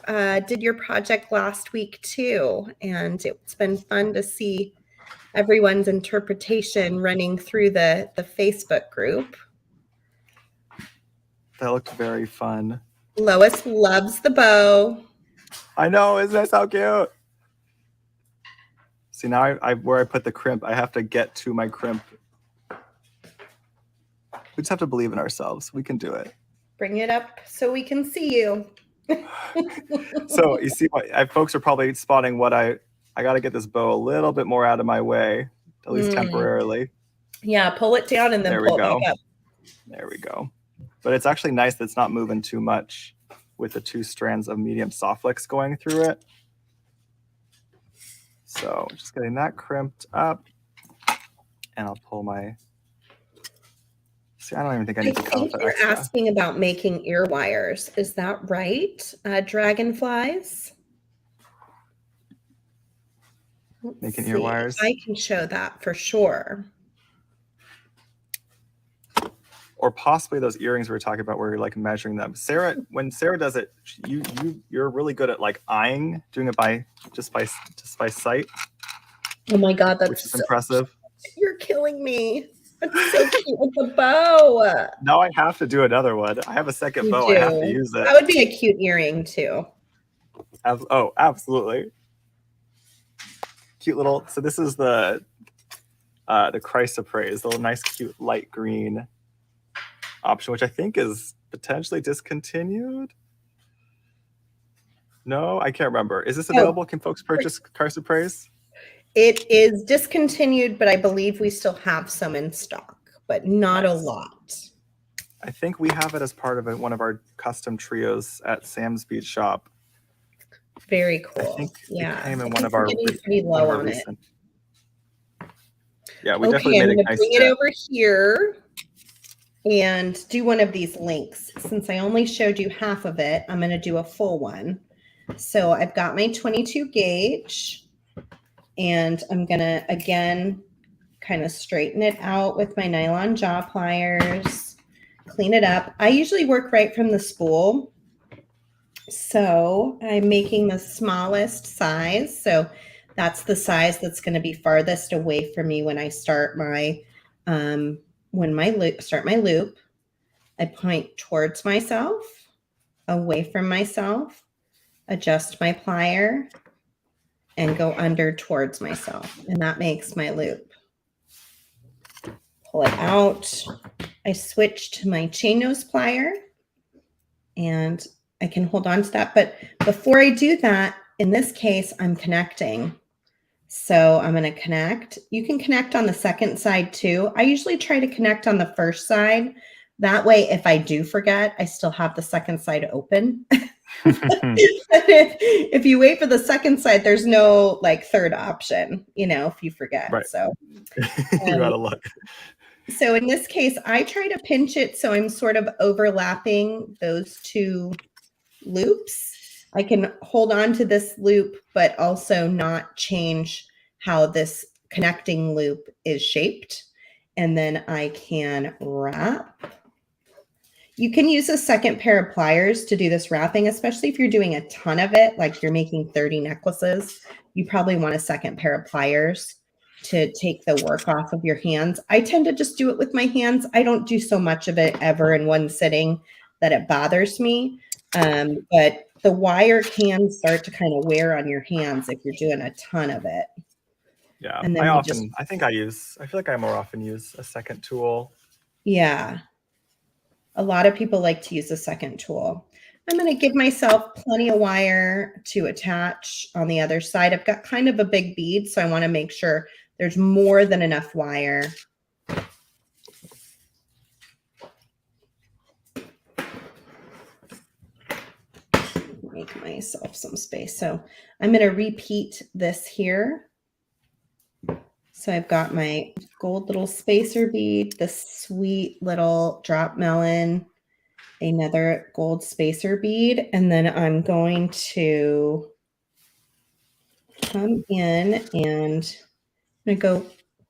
did your project last week, too. And it's been fun to see everyone's interpretation running through the Facebook group. That looked very fun. Lois loves the bow. I know, isn't that so cute? See, now where I put the crimp, I have to get to my crimp. We just have to believe in ourselves. We can do it. Bring it up so we can see you. So you see, folks are probably spotting what I got to get this bow a little bit more out of my way, at least temporarily. Yeah, pull it down and then pull it back up. There we go. But it's actually nice that it's not moving too much with the 2 strands of medium soft flex going through it. So just getting that crimped up. And I'll pull my... See, I don't even think I need to cut off that you're extra. Asking about making ear wires. Is that right? Dragonflies? Making ear wires. I can show that for sure. Or possibly those earrings we were talking about where you're like measuring them. When Sarah does it, you're really good at like eyeing, doing it by sight. Oh my God, that's which is impressive. You're killing me. That's so cute with the bow. Now I have to do another one. I have a second bow. I have to use it. That would be a cute earring too. Oh, absolutely. Cute little. So this is the chrysoprase, the little nice, cute light green option, which I think is potentially discontinued. No, I can't remember. Is this available? Can folks purchase chrysoprase? It is discontinued, but I believe we still have some in stock, but not a lot. I think we have it as part of one of our custom trios at Sam's Bead Shop. Very I cool. think Yeah. it came in I one think of we're our getting pretty low on it. recent. Yeah, we Okay, definitely I'm made going a to nice bring it dent. over here and do one of these links. Since I only showed you half of it, I'm going to do a full one. So I've got my 22 gauge, and I'm going to, again, kind of straighten it out with my nylon jaw pliers, clean it up. I usually work right from the spool. So I'm making the smallest size. So that's the size that's going to be farthest away from me when I start my start my loop. I point towards myself, away from myself, adjust my plier, and go under towards myself. And that makes my loop. Pull it out. I switch to my chain nose plier, and I can hold on to that. But before I do that, in this case, I'm connecting. So I'm going to connect. You can connect on the second side too. I usually try to connect on the first side. That way, if I do forget, I still have the second side open. if you wait for the second side, there's no like third option, if you forget. Right. So You're out of luck. So in this case, I try to pinch it so I'm sort of overlapping those two loops. I can hold on to this loop, but also not change how this connecting loop is shaped. And then I can wrap. You can use a second pair of pliers to do this wrapping, especially if you're doing a ton of it, like you're making 30 necklaces. You probably want a second pair of pliers to take the work off of your hands. I tend to just do it with my hands. I don't do so much of it ever in one sitting that it bothers me. But the wire can start to kind of wear on your hands if you're doing a ton of it. Yeah, And then I feel like I more often use a second tool. Yeah. A lot of people like to use a second tool. I'm going to give myself plenty of wire to attach on the other side. I've got kind of a big bead, so I want to make sure there's more than enough wire. Make myself some space. So I'm going to repeat this here. So I've got my gold little spacer bead, the sweet little drop melon, another gold spacer bead, and then I'm going to come in and I'm going to go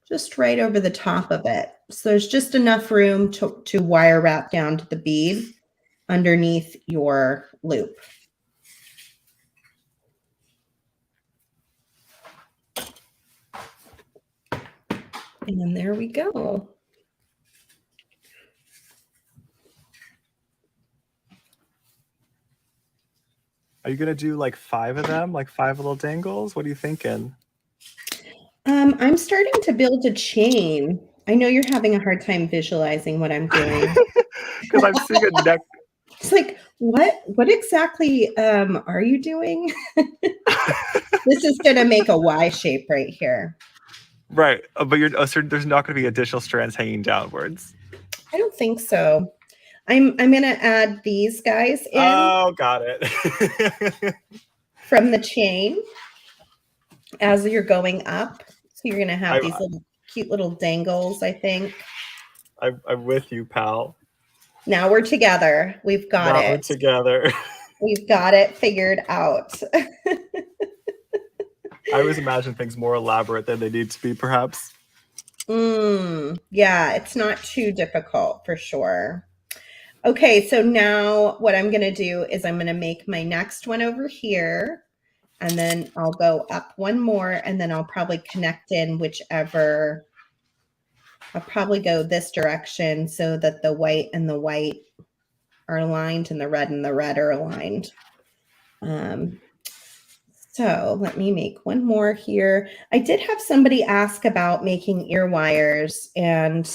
just right over the top of it. So there's just enough room to wire wrap down to the bead underneath your loop. And then there we go. Are you gonna do like 5 of them, like 5 little dangles? What are you thinking? I'm starting to build a chain. I know you're having a hard time visualizing what I'm doing. Because I'm seeing a neck. It's like, what exactly are you doing? This is going to make a Y shape right here. Right, but there's not going to be additional strands hanging downwards. I don't think so. I'm going to add these guys in. Oh, got it. From the chain as you're going up. So you're going to have these little cute little dangles, I think. I'm with you, pal. Now we're together. We've got it. We're together. We've got it figured out. I always imagine things more elaborate than they need to be, perhaps. Yeah, it's not too difficult for sure. Okay, so now what I'm going to do is I'm going to make my next one over here, and then I'll go up one more, and then I'll probably connect in whichever. I'll probably go this direction so that the white and the white are aligned and the red are aligned. So let me make one more here. I did have somebody ask about making ear wires, and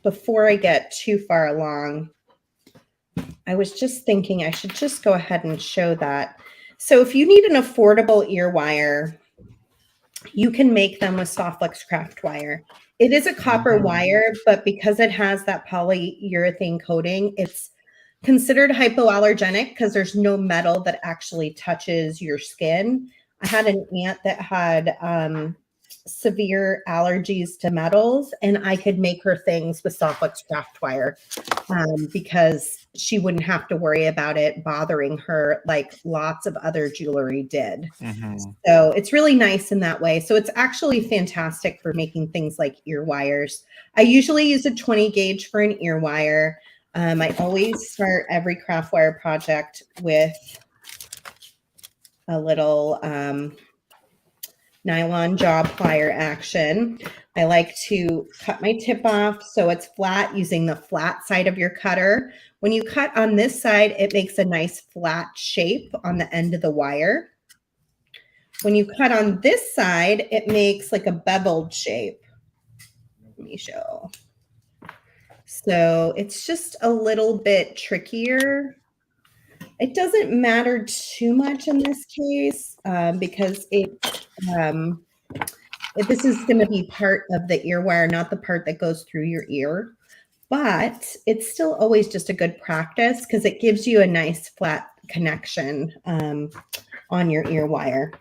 before I get too far along, I was just thinking I should just go ahead and show that. So if you need an affordable ear wire, you can make them with Softflex craft wire. It is a copper wire, but because it has that polyurethane coating, it's considered hypoallergenic because there's no metal that actually touches your skin. I had an aunt that had severe allergies to metals, and I could make her things with Softlex craft wire because she wouldn't have to worry about it bothering her like lots of other jewelry did. So it's really nice in that way. So it's actually fantastic for making things like ear wires. I usually use a 20 gauge for an ear wire. I always start every craft wire project with a little nylon jaw plier action. I like to cut my tip off so it's flat using the flat side of your cutter. When you cut on this side, it makes a nice flat shape on the end of the wire. When you cut on this side, it makes like a beveled shape. Let me show. So it's just a little bit trickier. It doesn't matter too much in this case because this is going to be part of the ear wire, not the part that goes through your ear. But it's still always just a good practice because it gives you a nice flat connection on your ear wire.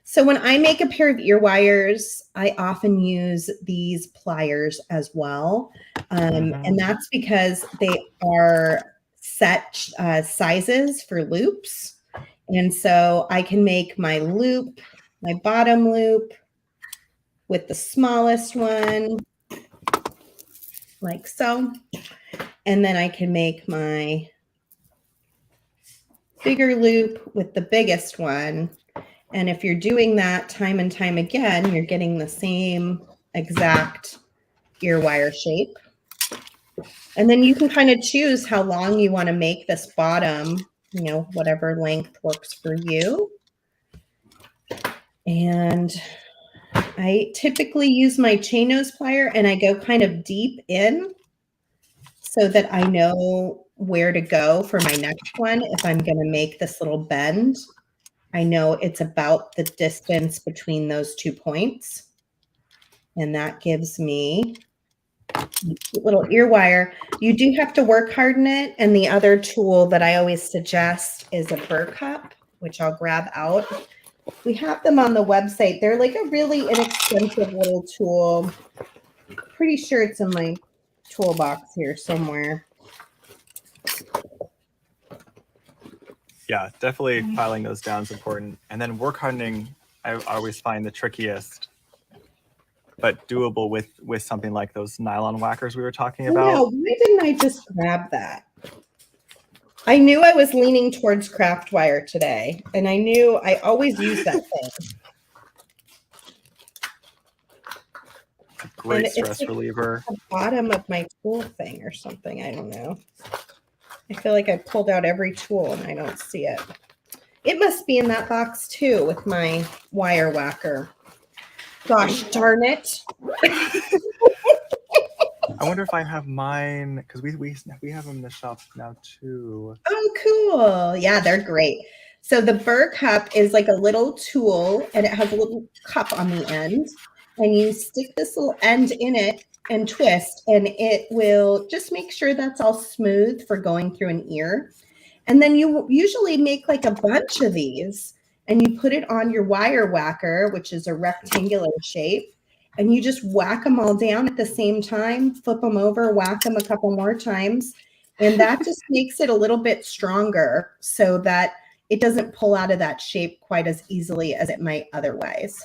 So when I make a pair of ear wires, I often use these pliers as well. And that's because they are set sizes for loops. And so I can make my loop, my bottom loop with the smallest one, like so. And then I can make my bigger loop with the biggest one. And if you're doing that time and time again, you're getting the same exact ear wire shape. And then you can kind of choose how long you want to make this bottom, you know, whatever length works for you. And I typically use my chain nose plier and I go kind of deep in so that I know where to go for my next one. If I'm going to make this little bend, I know it's about the distance between those 2 points. And that gives me a little ear wire. You do have to work harden it. And the other tool that I always suggest is a burr cup, which I'll grab out. We have them on the website. They're like a really inexpensive little tool. Pretty sure it's in my toolbox here somewhere. Yeah, definitely filing those down is important. And then work hardening, I always find the trickiest, but doable with something like those nylon whackers we were talking about. Yeah, why didn't I just grab that? I knew I was leaning towards craft wire today, and I knew I always use that thing. It's a great stress reliever. The bottom of my tool thing or something. I don't know. I feel like I pulled out every tool and I don't see it. It must be in that box too with my wire whacker. Gosh darn it. I wonder if I have mine, because we have them in the shop now too. Oh, cool. Yeah, they're great. So the burr cup is like a little tool and it has a little cup on the end. And you stick this little end in it and twist, and it will just make sure that's all smooth for going through an ear. And then you usually make like a bunch of these and you put it on your wire whacker, which is a rectangular shape, and you just whack them all down at the same time, flip them over, whack them a couple more times. And that just makes it a little bit stronger so that it doesn't pull out of that shape quite as easily as it might otherwise.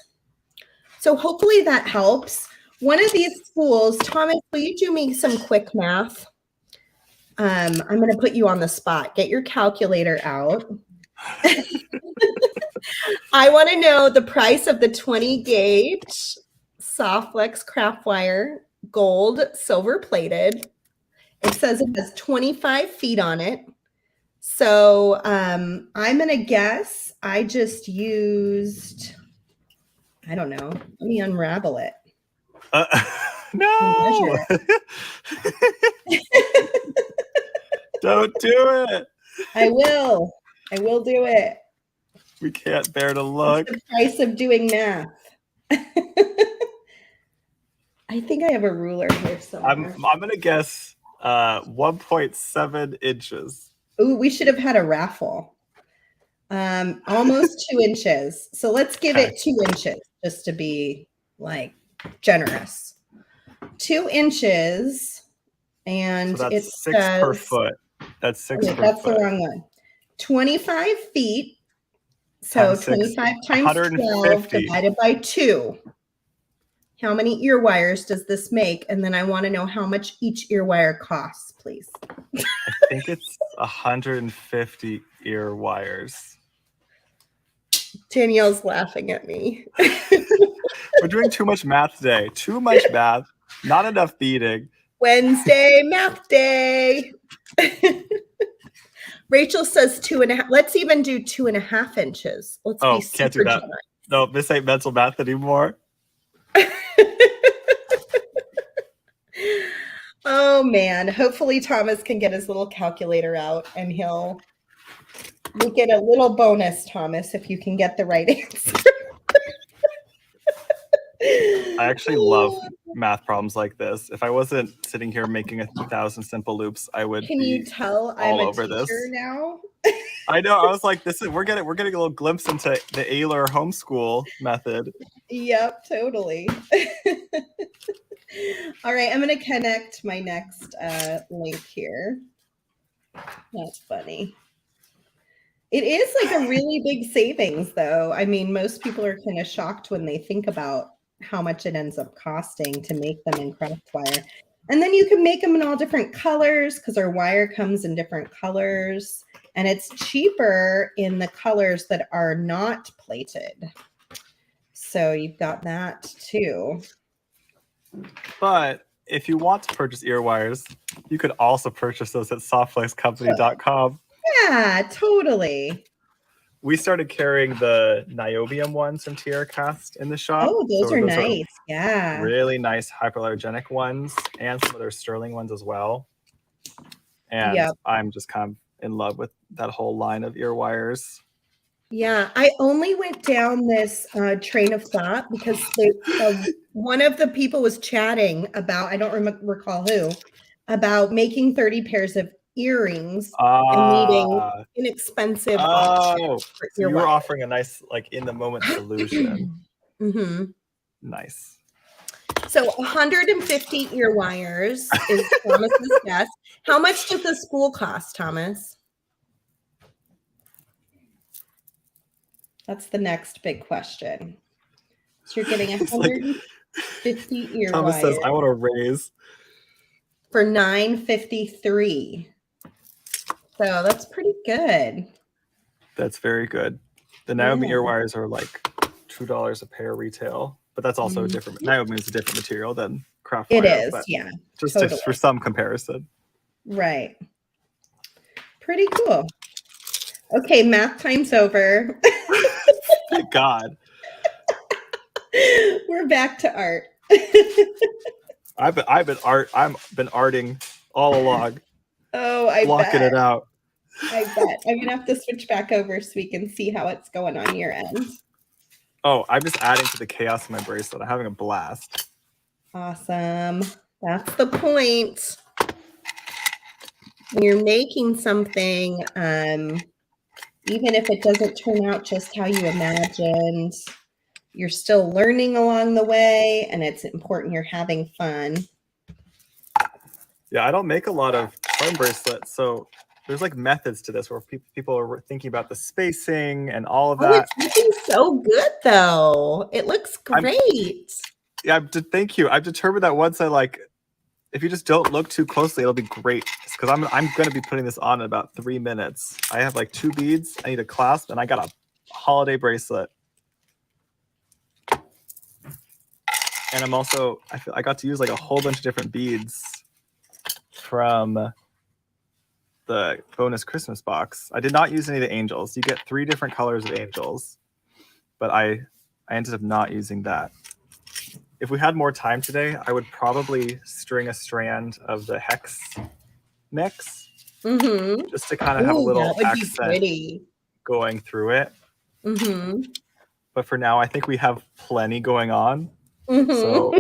So hopefully that helps. One of these tools, Thomas, will you do me some quick math? I'm going to put you on the spot. Get your calculator out. I want to know the price of the 20 gauge Softlex craft wire, gold, silver plated. It says it has 25 feet on it. So I'm going to guess I just used, I don't know, let me unravel it. No! Don't do it. I will do it. We can't bear to look. It's the price of doing math. I think I have a ruler here somewhere. I'm going to guess 1.7 inches. Ooh, we should have had a raffle. Almost 2 inches. So let's give it 2 inches just to be like generous. 2 inches. And so it that's 6 per says, foot. That's 6 okay, per that's foot. the wrong one. 25 feet. So Times 6, 25 times 12 150. divided by 2. How many ear wires does this make? And then I want to know how much each ear wire costs, please. I think it's 150 ear wires. Danielle's laughing at me. We're doing too much math today. Too much math. Not enough beading. Wednesday, math day. Rachel says 2.5. Let's even do 2.5 inches. Let's be super can't do that. generous. No, this ain't mental math anymore. Oh man, hopefully Thomas can get his little calculator out and you'll get a little bonus, Thomas, if you can get the right answer. I actually love math problems like this. If I wasn't sitting here making 1,000 simple loops, I would Can you tell I'm a teacher now? I know. I was like, we're getting a little glimpse into the Ayler homeschool method. Yep, totally. All right, I'm going to connect my next link here. That's funny. It is like a really big savings, though. I mean, most people are kind of shocked when they think about how much it ends up costing to make them in craft wire. And then you can make them in all different colors because our wire comes in different colors. And it's cheaper in the colors that are not plated. So you've got that too. But if you want to purchase ear wires, you could also purchase those at softflexcompany.com. Yeah, totally. We started carrying the niobium ones from TierCast in the shop. Oh, those are nice. Yeah. Really nice hyperallergenic ones and some of their sterling ones as well. And I'm just kind of in love with that whole line of ear wires. Yeah, I only went down this train of thought because one of the people was chatting about, I don't recall who, about making 30 pairs of earrings and needing inexpensive options for so you were offering a nice, like, in the moment solution. Mm-hmm. Nice. So 150 ear wires is Thomas's guess. How much does the spool cost, Thomas? That's the next big question. So you're getting 150 ear Thomas wires. says, I want a raise. For $9.53. So that's pretty good. That's very good. The niobium ear wires are like $2 a pair retail, but that's also a different. Niobium is a different material than craft wire. It is, yeah. Just totally. For some comparison. Right. Pretty cool. Okay, math time's over. Thank God. We're back to art. I've been arting all along. Oh, I blocking bet. It out. I bet. I'm gonna have to switch back over so we can see how it's going on your end. Oh, I'm just adding to the chaos in my bracelet. I'm having a blast. Awesome. That's the point. When you're making something, even if it doesn't turn out just how you imagined, you're still learning along the way, and it's important you're having fun. Yeah, I don't make a lot of charm bracelets, so there's like methods to this where people are thinking about the spacing and all of that. It's looking so good, though. It looks great. Thank you. I've determined that once if you just don't look too closely, it'll be great. Because I'm going to be putting this on in about 3 minutes. I have like 2 beads. I need a clasp, and I got a holiday bracelet. And I'm also, I got to use like a whole bunch of different beads from the bonus Christmas box. I did not use any of the angels. You get 3 different colors of angels, but I ended up not using that. If we had more time today, I would probably string a strand of the hex mix, just to kind of have a little accent going through it. But for now, I think we have plenty going on. So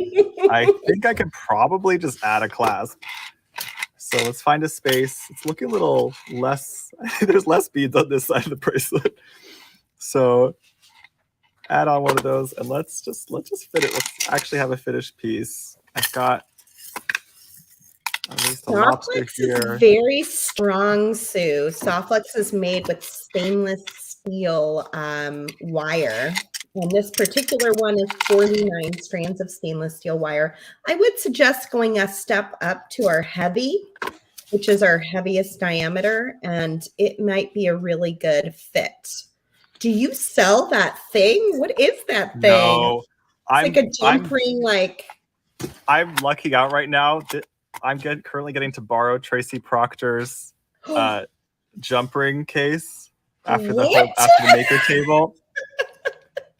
I think I could probably just add a clasp. So let's find a space. It's looking a little less, there's less beads on this side of the bracelet. So add on one of those and let's just fit it. Let's actually have a finished piece. I've got at least a lobster here. Is very strong, Sue. Softflex is made with stainless steel wire. And this particular one is 49 strands of stainless steel wire. I would suggest going a step up to our heavy, which is our heaviest diameter, and it might be a really good fit. Do you sell that thing? What is that thing? No, it's like a jump ring. I'm lucking out right now. I'm currently getting to borrow Tracy Proctor's jump ring case after the maker table.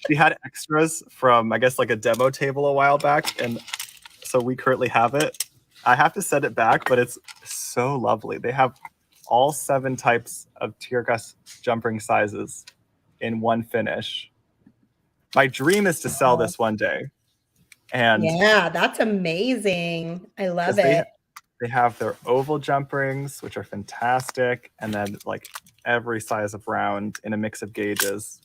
She had extras from, I guess, like a demo table a while back, and so we currently have it. I have to send it back, but it's so lovely. They have all 7 types of tear gas jump ring sizes in one finish. My dream is to sell this one day. And yeah, that's amazing. I love it. They have their oval jump rings, which are fantastic, and then like every size of round in a mix of gauges.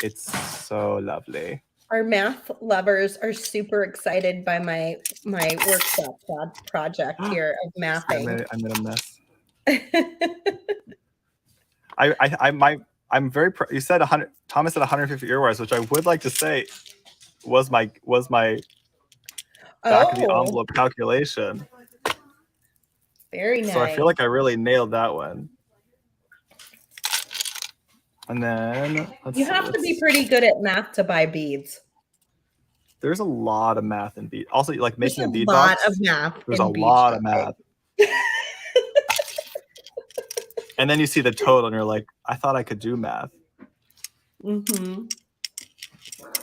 It's so lovely. Our math lovers are super excited by my workshop project here of mathing. I'm in a mess. I'm very you said 100. Thomas said 150 earwares, which I would like to say was my back of the envelope calculation. Very nice. So I feel like I really nailed that one. And then you have to be pretty good at math to buy beads. There's a lot of math in bead. Also, like making a bead box. There's a lot of math. And then you see the total, and you're like, I thought I could do math. Mm-hmm.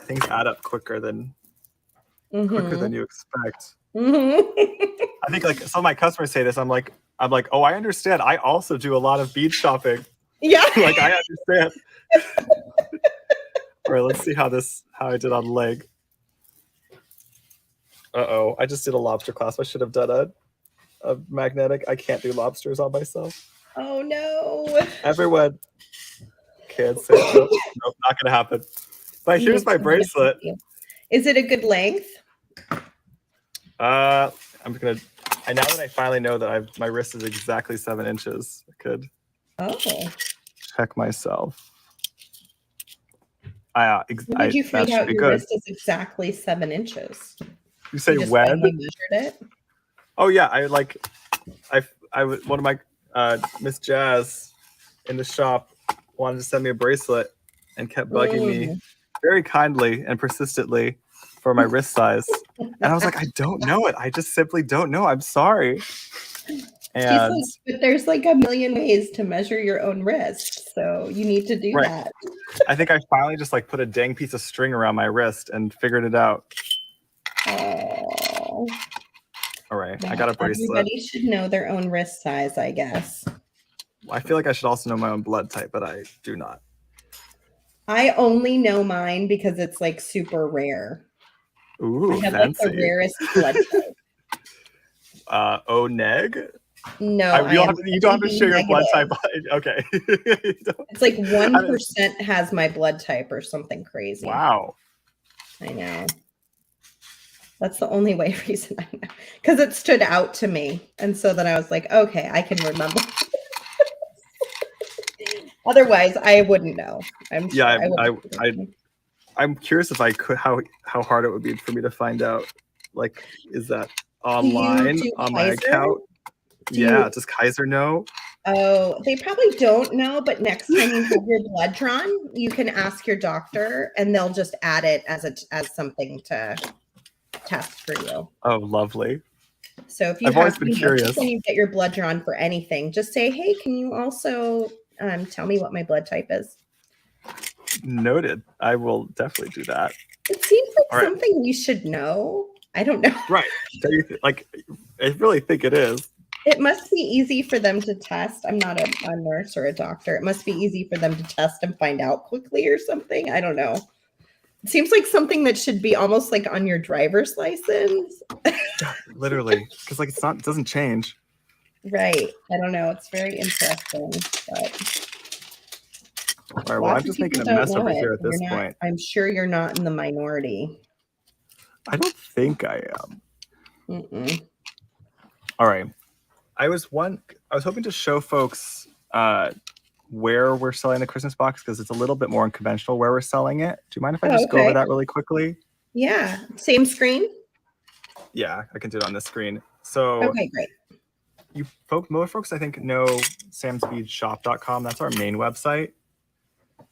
Things add up quicker than you expect. Mm-hmm. I think like some of my customers say this. I'm like, oh, I understand. I also do a lot of bead shopping. Yeah. Like I understand. All right, let's see how I did on leg. Uh-oh, I just did a lobster clasp. I should have done a magnetic. I can't do lobsters on myself. Oh no. Everyone can't say nope, not gonna happen. But here's my bracelet. Is it a good length? Now that I finally know that my wrist is exactly 7 inches, I could check myself. When did you find out your wrist is exactly 7 inches? You say when? Measured it? Oh yeah, one of my Miss Jazz in the shop wanted to send me a bracelet and kept bugging me very kindly and persistently for my wrist size. And I was like, I don't know it. I just simply don't know. I'm sorry. And but there's like a million ways to measure your own wrist. So you need to do that. I think I finally just like put a dang piece of string around my wrist and figured it out. Oh. All right. I got a bracelet. Everybody should know their own wrist size, I guess. I feel like I should also know my own blood type, but I do not. I only know mine because it's like super rare. Ooh, I have fancy. like the rarest blood type. O neg? No, you don't have to share your blood type. Okay. It's like 1% has my blood type or something crazy. Wow. I know. That's the only reason I know. Because it stood out to me. And so then I was like, okay, I can remember. Otherwise, I wouldn't know. I'm curious if I could how hard it would be for me to find out. Like, is that online on my account? Does Kaiser know? Oh, they probably don't know, but next time you have your blood drawn, you can ask your doctor and they'll just add it as something to test for you. Oh, lovely. So if you I've always been curious. When you get your blood drawn for anything, just say, hey, can you also tell me what my blood type is? Noted. I will definitely do that. It seems like something you should know. I don't know. Right. I really think it is. It must be easy for them to test. I'm not a nurse or a doctor. It must be easy for them to test and find out quickly or something. I don't know. It seems like something that should be almost like on your driver's license. Literally. Because like it doesn't change. Right. I don't know. It's very interesting. But All right, well, I'm lots of just making people a don't mess know over it. here at this point. I'm sure you're not in the minority. I don't think I am. Mm-mm. All right. I was hoping to show folks where we're selling the Christmas box because it's a little bit more unconventional where we're selling it. Do you mind if I just go over that really quickly? Yeah. Same screen? Yeah, I can do it on this screen. So okay, great. Most folks I think know samsbeadshop.com. That's our main website.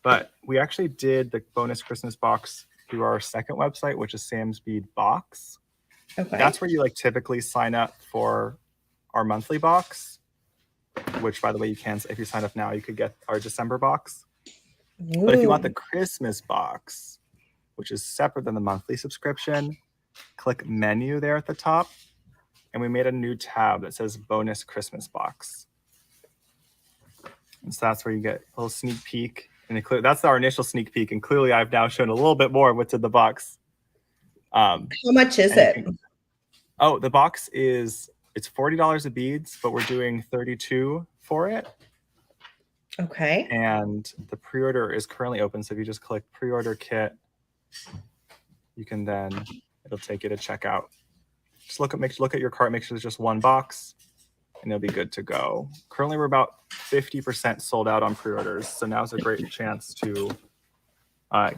But we actually did the bonus Christmas box through our second website, which is Sam's Bead Box. Okay. That's where you like typically sign up for our monthly box, which by the way, you can, if you sign up now, you could get our December box. Ooh. But if you want the Christmas box, which is separate than the monthly subscription, click menu there at the top. And we made a new tab that says bonus Christmas box. And so that's where you get a little sneak peek. And that's our initial sneak peek. And clearly I've now shown a little bit more of what's in the box. How much is it? The box it's $40 of beads, but we're doing $32 for it. Okay. And the pre-order is currently open. So if you just click pre-order kit, you can it'll take you to checkout. Just look at your cart, make sure there's just one box, and it'll be good to go. Currently, we're about 50% sold out on pre-orders, so now's a great chance to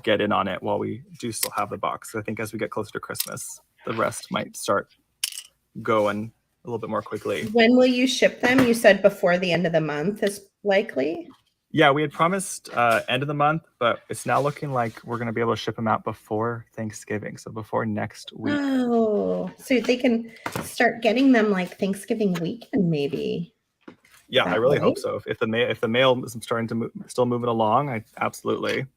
get in on it while we do still have the box. So I think as we get closer to Christmas, the rest might start going a little bit more quickly. When will you ship them? You said before the end of the month is likely? Yeah, we had promised end of the month, but it's now looking like we're going to be able to ship them out before Thanksgiving, so before next week. Oh, so they can start getting them like Thanksgiving weekend, maybe. Yeah, I really hope so. If the mail is starting to still moving along, absolutely.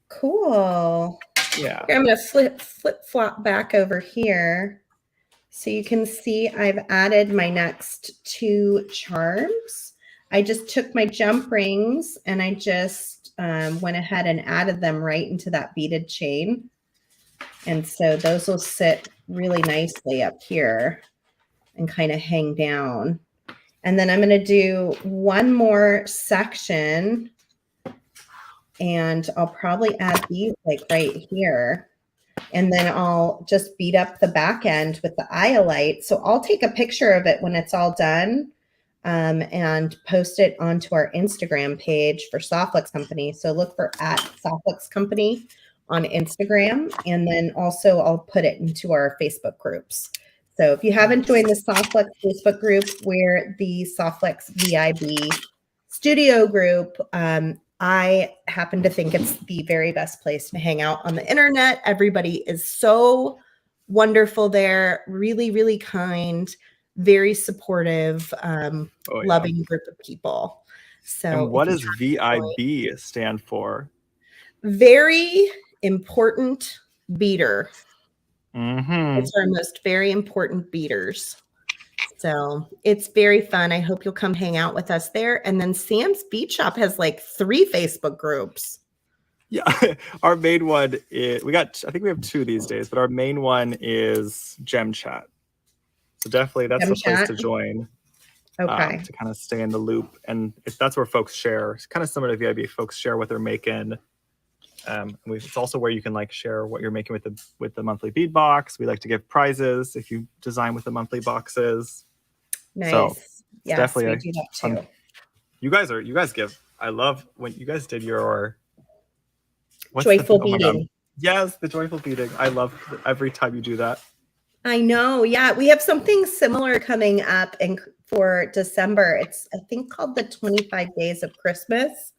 Cool. Yeah. Here, I'm going to flip flop back over here. So you can see I've added my next 2 charms. I just took my jump rings and I just went ahead and added them right into that beaded chain. And so those will sit really nicely up here and kind of hang down. And then I'm going to do one more section and I'll probably add these like right here. And then I'll just bead up the back end with the iolite. So I'll take a picture of it when it's all done and post it onto our Instagram page for Softflex Company. So look for @Softflex Company on Instagram. And then also I'll put it into our Facebook groups. So if you haven't joined the Softflex Facebook group, we're the Softflex VIB studio group. I happen to think it's the very best place to hang out on the internet. Everybody is so wonderful there, really, really kind, very supportive, loving group of people. So, and what does VIB stand for? Very important beater. Mm-hmm. It's our most very important beaters. So it's very fun. I hope you'll come hang out with us there. And then Sam's Bead Shop has like 3 Facebook groups. Yeah, our main one is, I think we have 2 these days, but our main one is Gem Chat. So definitely that's the place to join. Okay. To kind of stay in the loop. And that's where folks share. It's kind of similar to VIB. Folks share what they're making. It's also where you can like share what you're making with the monthly bead box. We like to give prizes if you design with the monthly boxes. Nice. So yes, definitely we do that too. You guys give. I love when you guys did your joyful beading. Yes, the joyful beading. I love every time you do that. I know. Yeah, we have something similar coming up for December. It's I think called the 25 Days of Christmas.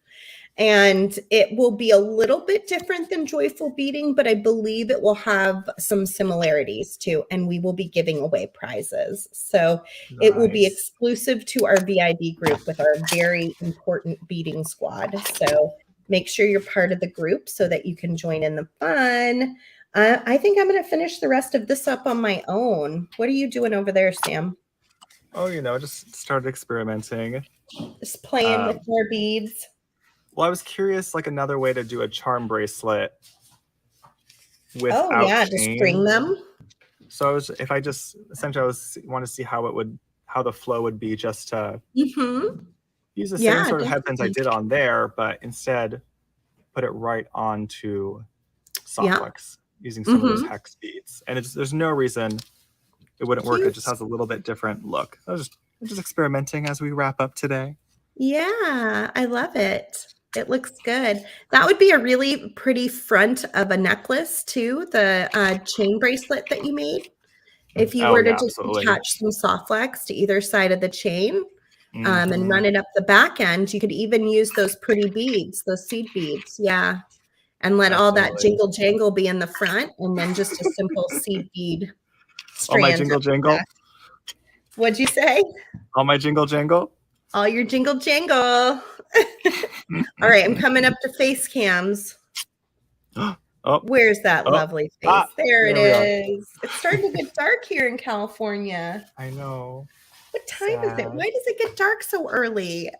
And it will be a little bit different than joyful beading, but I believe it will have some similarities too. And we will be giving away prizes. So It will be exclusive to our VIB group with our very important beading squad. So make sure you're part of the group so that you can join in the fun. I think I'm going to finish the rest of this up on my own. What are you doing over there, Sam? Oh, just started experimenting. Just playing with more beads. Well, I was curious, like another way to do a charm bracelet without just string them. So I want to see how it would how the flow would be just to Mm-hmm. use the same Yeah, sort of headbands I definitely. did on there, but instead put it right onto Yeah. Softflex using some of those Mm-hmm. hex beads. And there's no reason it wouldn't work. It Cute. just has a little bit different look. I'm just experimenting as we wrap up today. Yeah, I love it. It looks good. That would be a really pretty front of a necklace too, the chain bracelet that you made. If you Oh were to yeah, just absolutely. attach some soft flex to either side of the chain and Mhm. run it up the back end, you could even use those pretty beads, those seed beads. Yeah. And let all that Absolutely. jingle jangle be in the front and then just a simple seed bead All my strand jingle up the jangle. back. What'd you say? All my jingle jangle. All your jingle jangle. All right, I'm coming up to face cams. Oh, Where's that oh, lovely face? There it we are. is. It's starting to get dark here in California. I know. What time is it? Sad. Why does it get dark so early?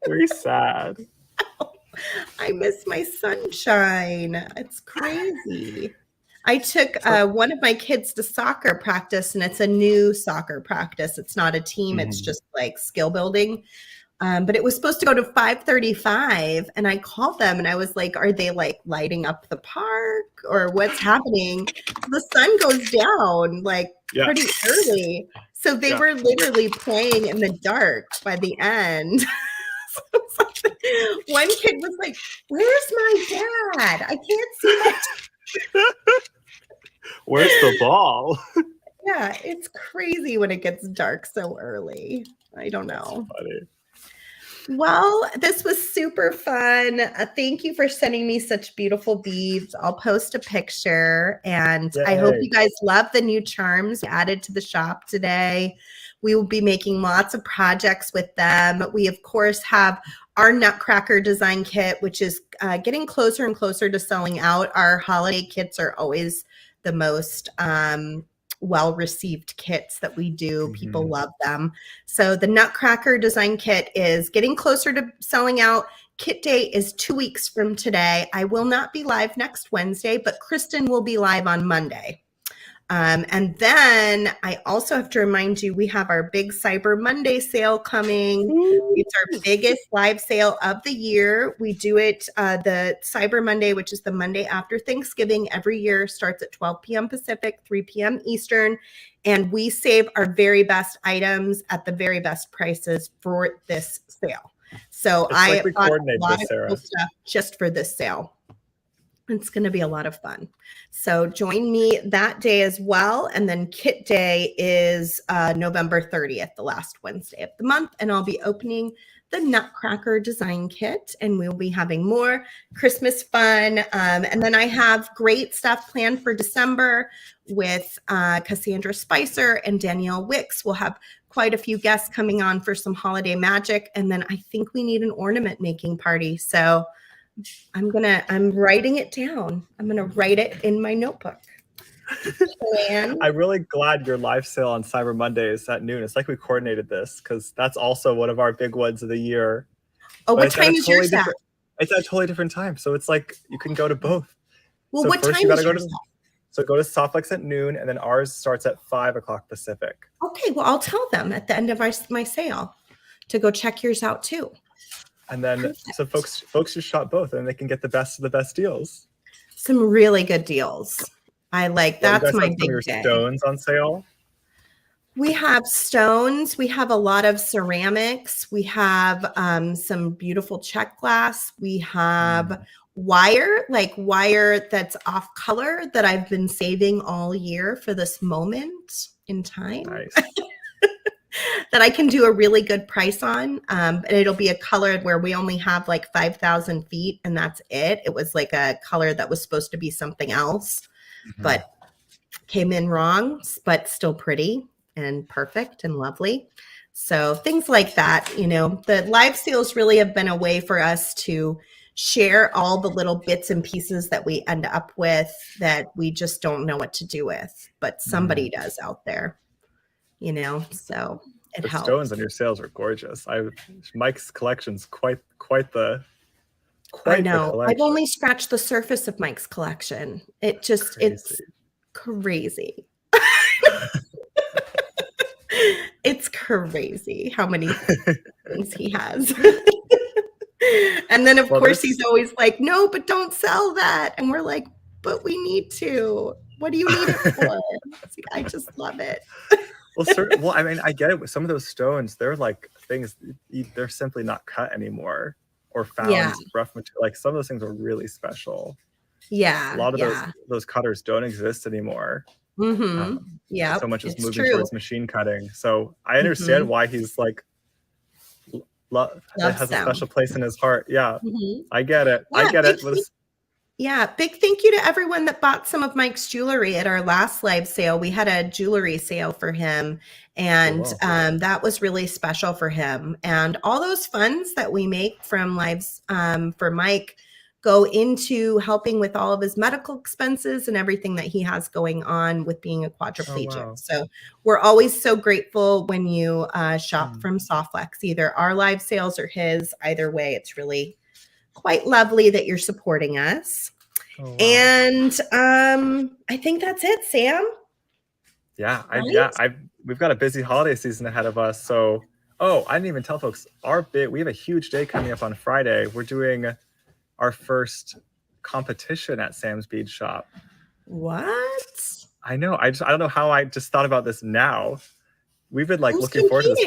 Very sad. I miss my sunshine. It's crazy. I took one of my kids to soccer practice, and it's a new soccer practice. It's not a team, it's just like skill building. But it was supposed to go to 5:35, and I called them and I was like, are they like lighting up the park or what's happening? The sun goes down like pretty early. So they were literally playing in the dark by the end. One kid was like, where's my dad? I can't see my Where's the ball? Yeah, it's crazy when it gets dark so early. I don't know. That's funny. Well, this was super fun. Thank you for sending me such beautiful beads. I'll post a picture, and I hope you guys love the new charms added to the shop today. We will be making lots of projects with them. We, of course, have our Nutcracker design kit, which is getting closer and closer to selling out. Our holiday kits are always the most well-received kits that we do. People love them. So the Nutcracker design kit is getting closer to selling out. Kit day is 2 weeks from today. I will not be live next Wednesday, but Kristen will be live on Monday. And then I also have to remind you, we have our big Cyber Monday sale coming. It's our biggest live sale of the year. We do it the Cyber Monday, which is the Monday after Thanksgiving every year, starts at 12 p.m. Pacific, 3 p.m. Eastern. And we save our very best items at the very best prices for this sale. So I bought a lot of cool stuff just for this sale. It's going to be a lot of fun. So join me that day as well. And then Kit Day is November 30th, the last Wednesday of the month. And I'll be opening the Nutcracker design kit, and we'll be having more Christmas fun. And then I have great stuff planned for December with Cassandra Spicer and Danielle Wicks. We'll have quite a few guests coming on for some holiday magic. And then I think we need an ornament making party. So I'm writing it down. I'm going to write it in my notebook. I'm really glad your live sale on Cyber Monday is at noon. It's like we coordinated this because that's also one of our big ones of the year. Oh, what time is yours at? It's at a totally different time. So it's like you can go to both. Well, so what first time you gotta is go yours to So go to Softflex at noon, and then ours starts at 5 o'clock Pacific. Okay, well, I'll tell them at the end of my sale to go check yours out too. And then so folks just shop both, and they can get the best of the best deals. Some really good deals. I like that's my big your day. Stones on sale. We have stones. We have a lot of ceramics. We have some beautiful check glass. We have wire that's off color that I've been saving all year for this moment in time. Nice. That I can do a really good price on. And it'll be a color where we only have like 5,000 feet and that's it. It was like a color that was supposed to be something else, but came in wrong, but still pretty and perfect and lovely. So things like that, the live sales really have been a way for us to share all the little bits and pieces that we end up with that we just don't know what to do with, but somebody does out there. So it the helps. Stones on your sales are gorgeous. Mike's collection's quite the I know. I've only scratched the surface of Mike's collection. It's crazy. It's crazy how many things he has. And then, of course, he's always like, no, but don't sell that. And we're like, but we need to. What do you need it for? I just love it. Well, I mean, I get it. With some of those stones, they're like things, they're simply not cut anymore or found rough material. Like some of those things are really special. Yeah. A lot of those cutters don't exist anymore. Yeah. So much is moving towards machine cutting. So I understand why he's like, it has a special place in his heart. Yeah. I get it. I get it. Yeah, big thank you to everyone that bought some of Mike's jewelry at our last live sale. We had a jewelry sale for him, and that was really special for him. And all those funds that we make from lives for Mike go into helping with all of his medical expenses and everything that he has going on with being a quadriplegic. Wow. So we're always so grateful when you shop from Softflex, either our live sales or his. Either way, it's really quite lovely that you're supporting us. Oh, wow. And I think that's it, Sam. Yeah, we've got a busy holiday season ahead of us. So, I didn't even tell folks, we have a huge day coming up on Friday. We're doing our first competition at Sam's Bead Shop. What? I know. I don't know how I just thought about this now. We've been looking forward to this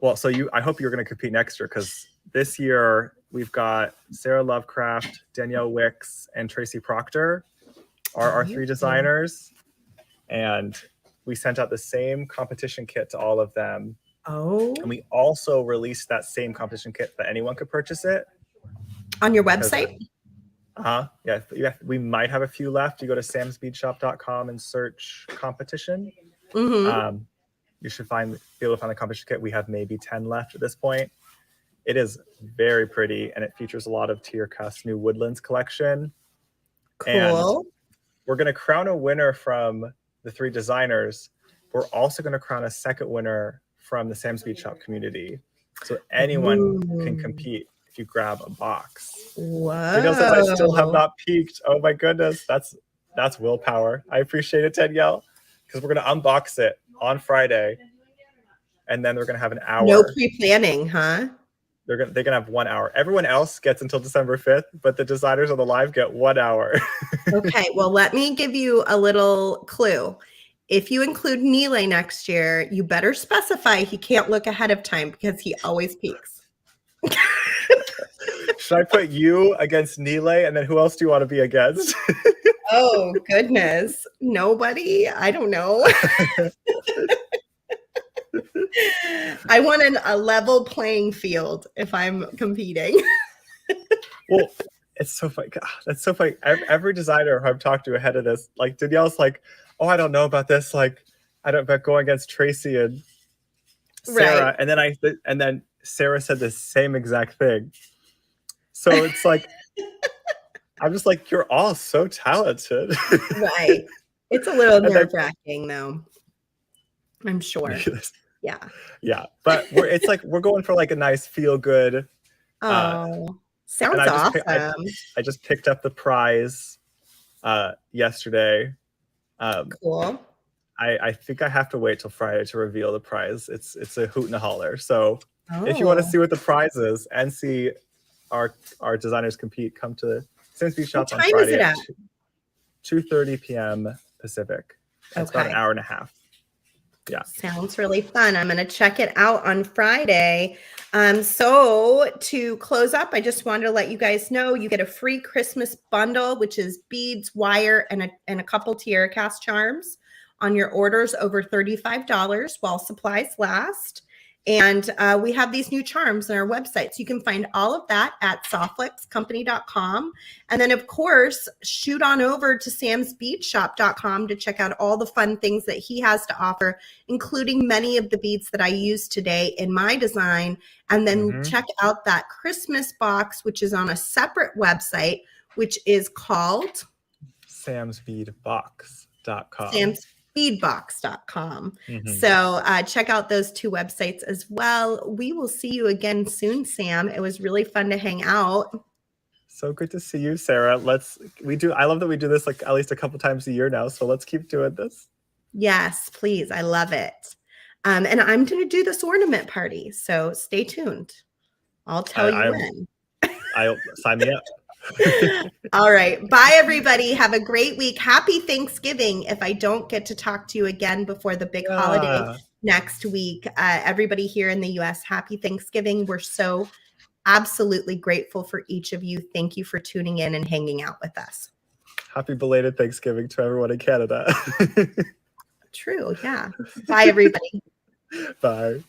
for I hope you're going to compete next year, because this year we've got Sarah Lovecraft, Danielle Wicks, and Tracy Proctor are our 3 designers. And we sent out the same competition kit to all of them. Oh. And we also released that same competition kit that anyone could purchase it. On your website? Yeah. We might have a few left. You go to samsbeadshop.com and search competition. You should be able to find the competition kit. We have maybe 10 left at this point. It is very pretty, and it features a lot of Tierka's new Woodlands collection. Cool. And we're going to crown a winner from the 3 designers. We're also going to crown a second winner from the Sam's Bead Shop community. So anyone can compete if you grab a box. Wow. Danielle says I still have not peeked. Oh my goodness. That's willpower. I appreciate it, Danielle, because we're going to unbox it on Friday. And then we're going to have an hour. No pre-planning, huh? They're gonna have 1 hour. Everyone else gets until December 5th, but the designers on the live get 1 hour. Okay, well, let me give you a little clue. If you include Nile next year, you better specify he can't look ahead of time, because he always peeks. Should I put you against Nile, and then who else do you want to be against? Oh, goodness. Nobody? I don't know. I want a level playing field if I'm competing. Well, it's so funny. God, that's so funny. Every designer who I've talked to ahead of this, like Danielle's like, oh, I don't know about this. Like, I don't about going against Tracy and Sarah. Right. And then Sarah said the same exact thing. So it's like, I'm just like, you're all so talented. Right. It's a little nerve-wracking though, I'm sure. Yeah. But we're going for like a nice feel good. Sounds awesome. I just picked up the prize yesterday. Cool. I think I have to wait till Friday to reveal the prize. It's a hoot and a holler. So if you want to see what the prize is and see our designers compete, come to Sam's Bead Shop on Friday. What time is it at? 2:30 p.m. Pacific. It's about an hour and a half. Yeah. Sounds really fun. I'm going to check it out on Friday. So to close up, I just wanted to let you guys know you get a free Christmas bundle, which is beads, wire, and a couple Tierka's charms on your orders over $35 while supplies last. And we have these new charms on our website. So you can find all of that at softflexcompany.com. And then, of course, shoot on over to samsbeadshop.com to check out all the fun things that he has to offer, including many of the beads that I used today in my design. And then check out that Christmas box, which is on a separate website, which is called samsbeadbox.com. Beadbox.com. So check out those 2 websites as well. We will see you again soon, Sam. It was really fun to hang out. So good to see you, Sarah. I love that we do this like at least a couple times a year now. So let's keep doing this. Yes, please. I love it. And I'm going to do this ornament party. So stay tuned. I'll tell you when. I'll sign me up. All right. Bye, everybody. Have a great week. Happy Thanksgiving. If I don't get to talk to you again before the big holiday next week, everybody here in the US, happy Thanksgiving. We're so absolutely grateful for each of you. Thank you for tuning in and hanging out with us. Happy belated Thanksgiving to everyone in Canada. True. Yeah. Bye, everybody. Bye.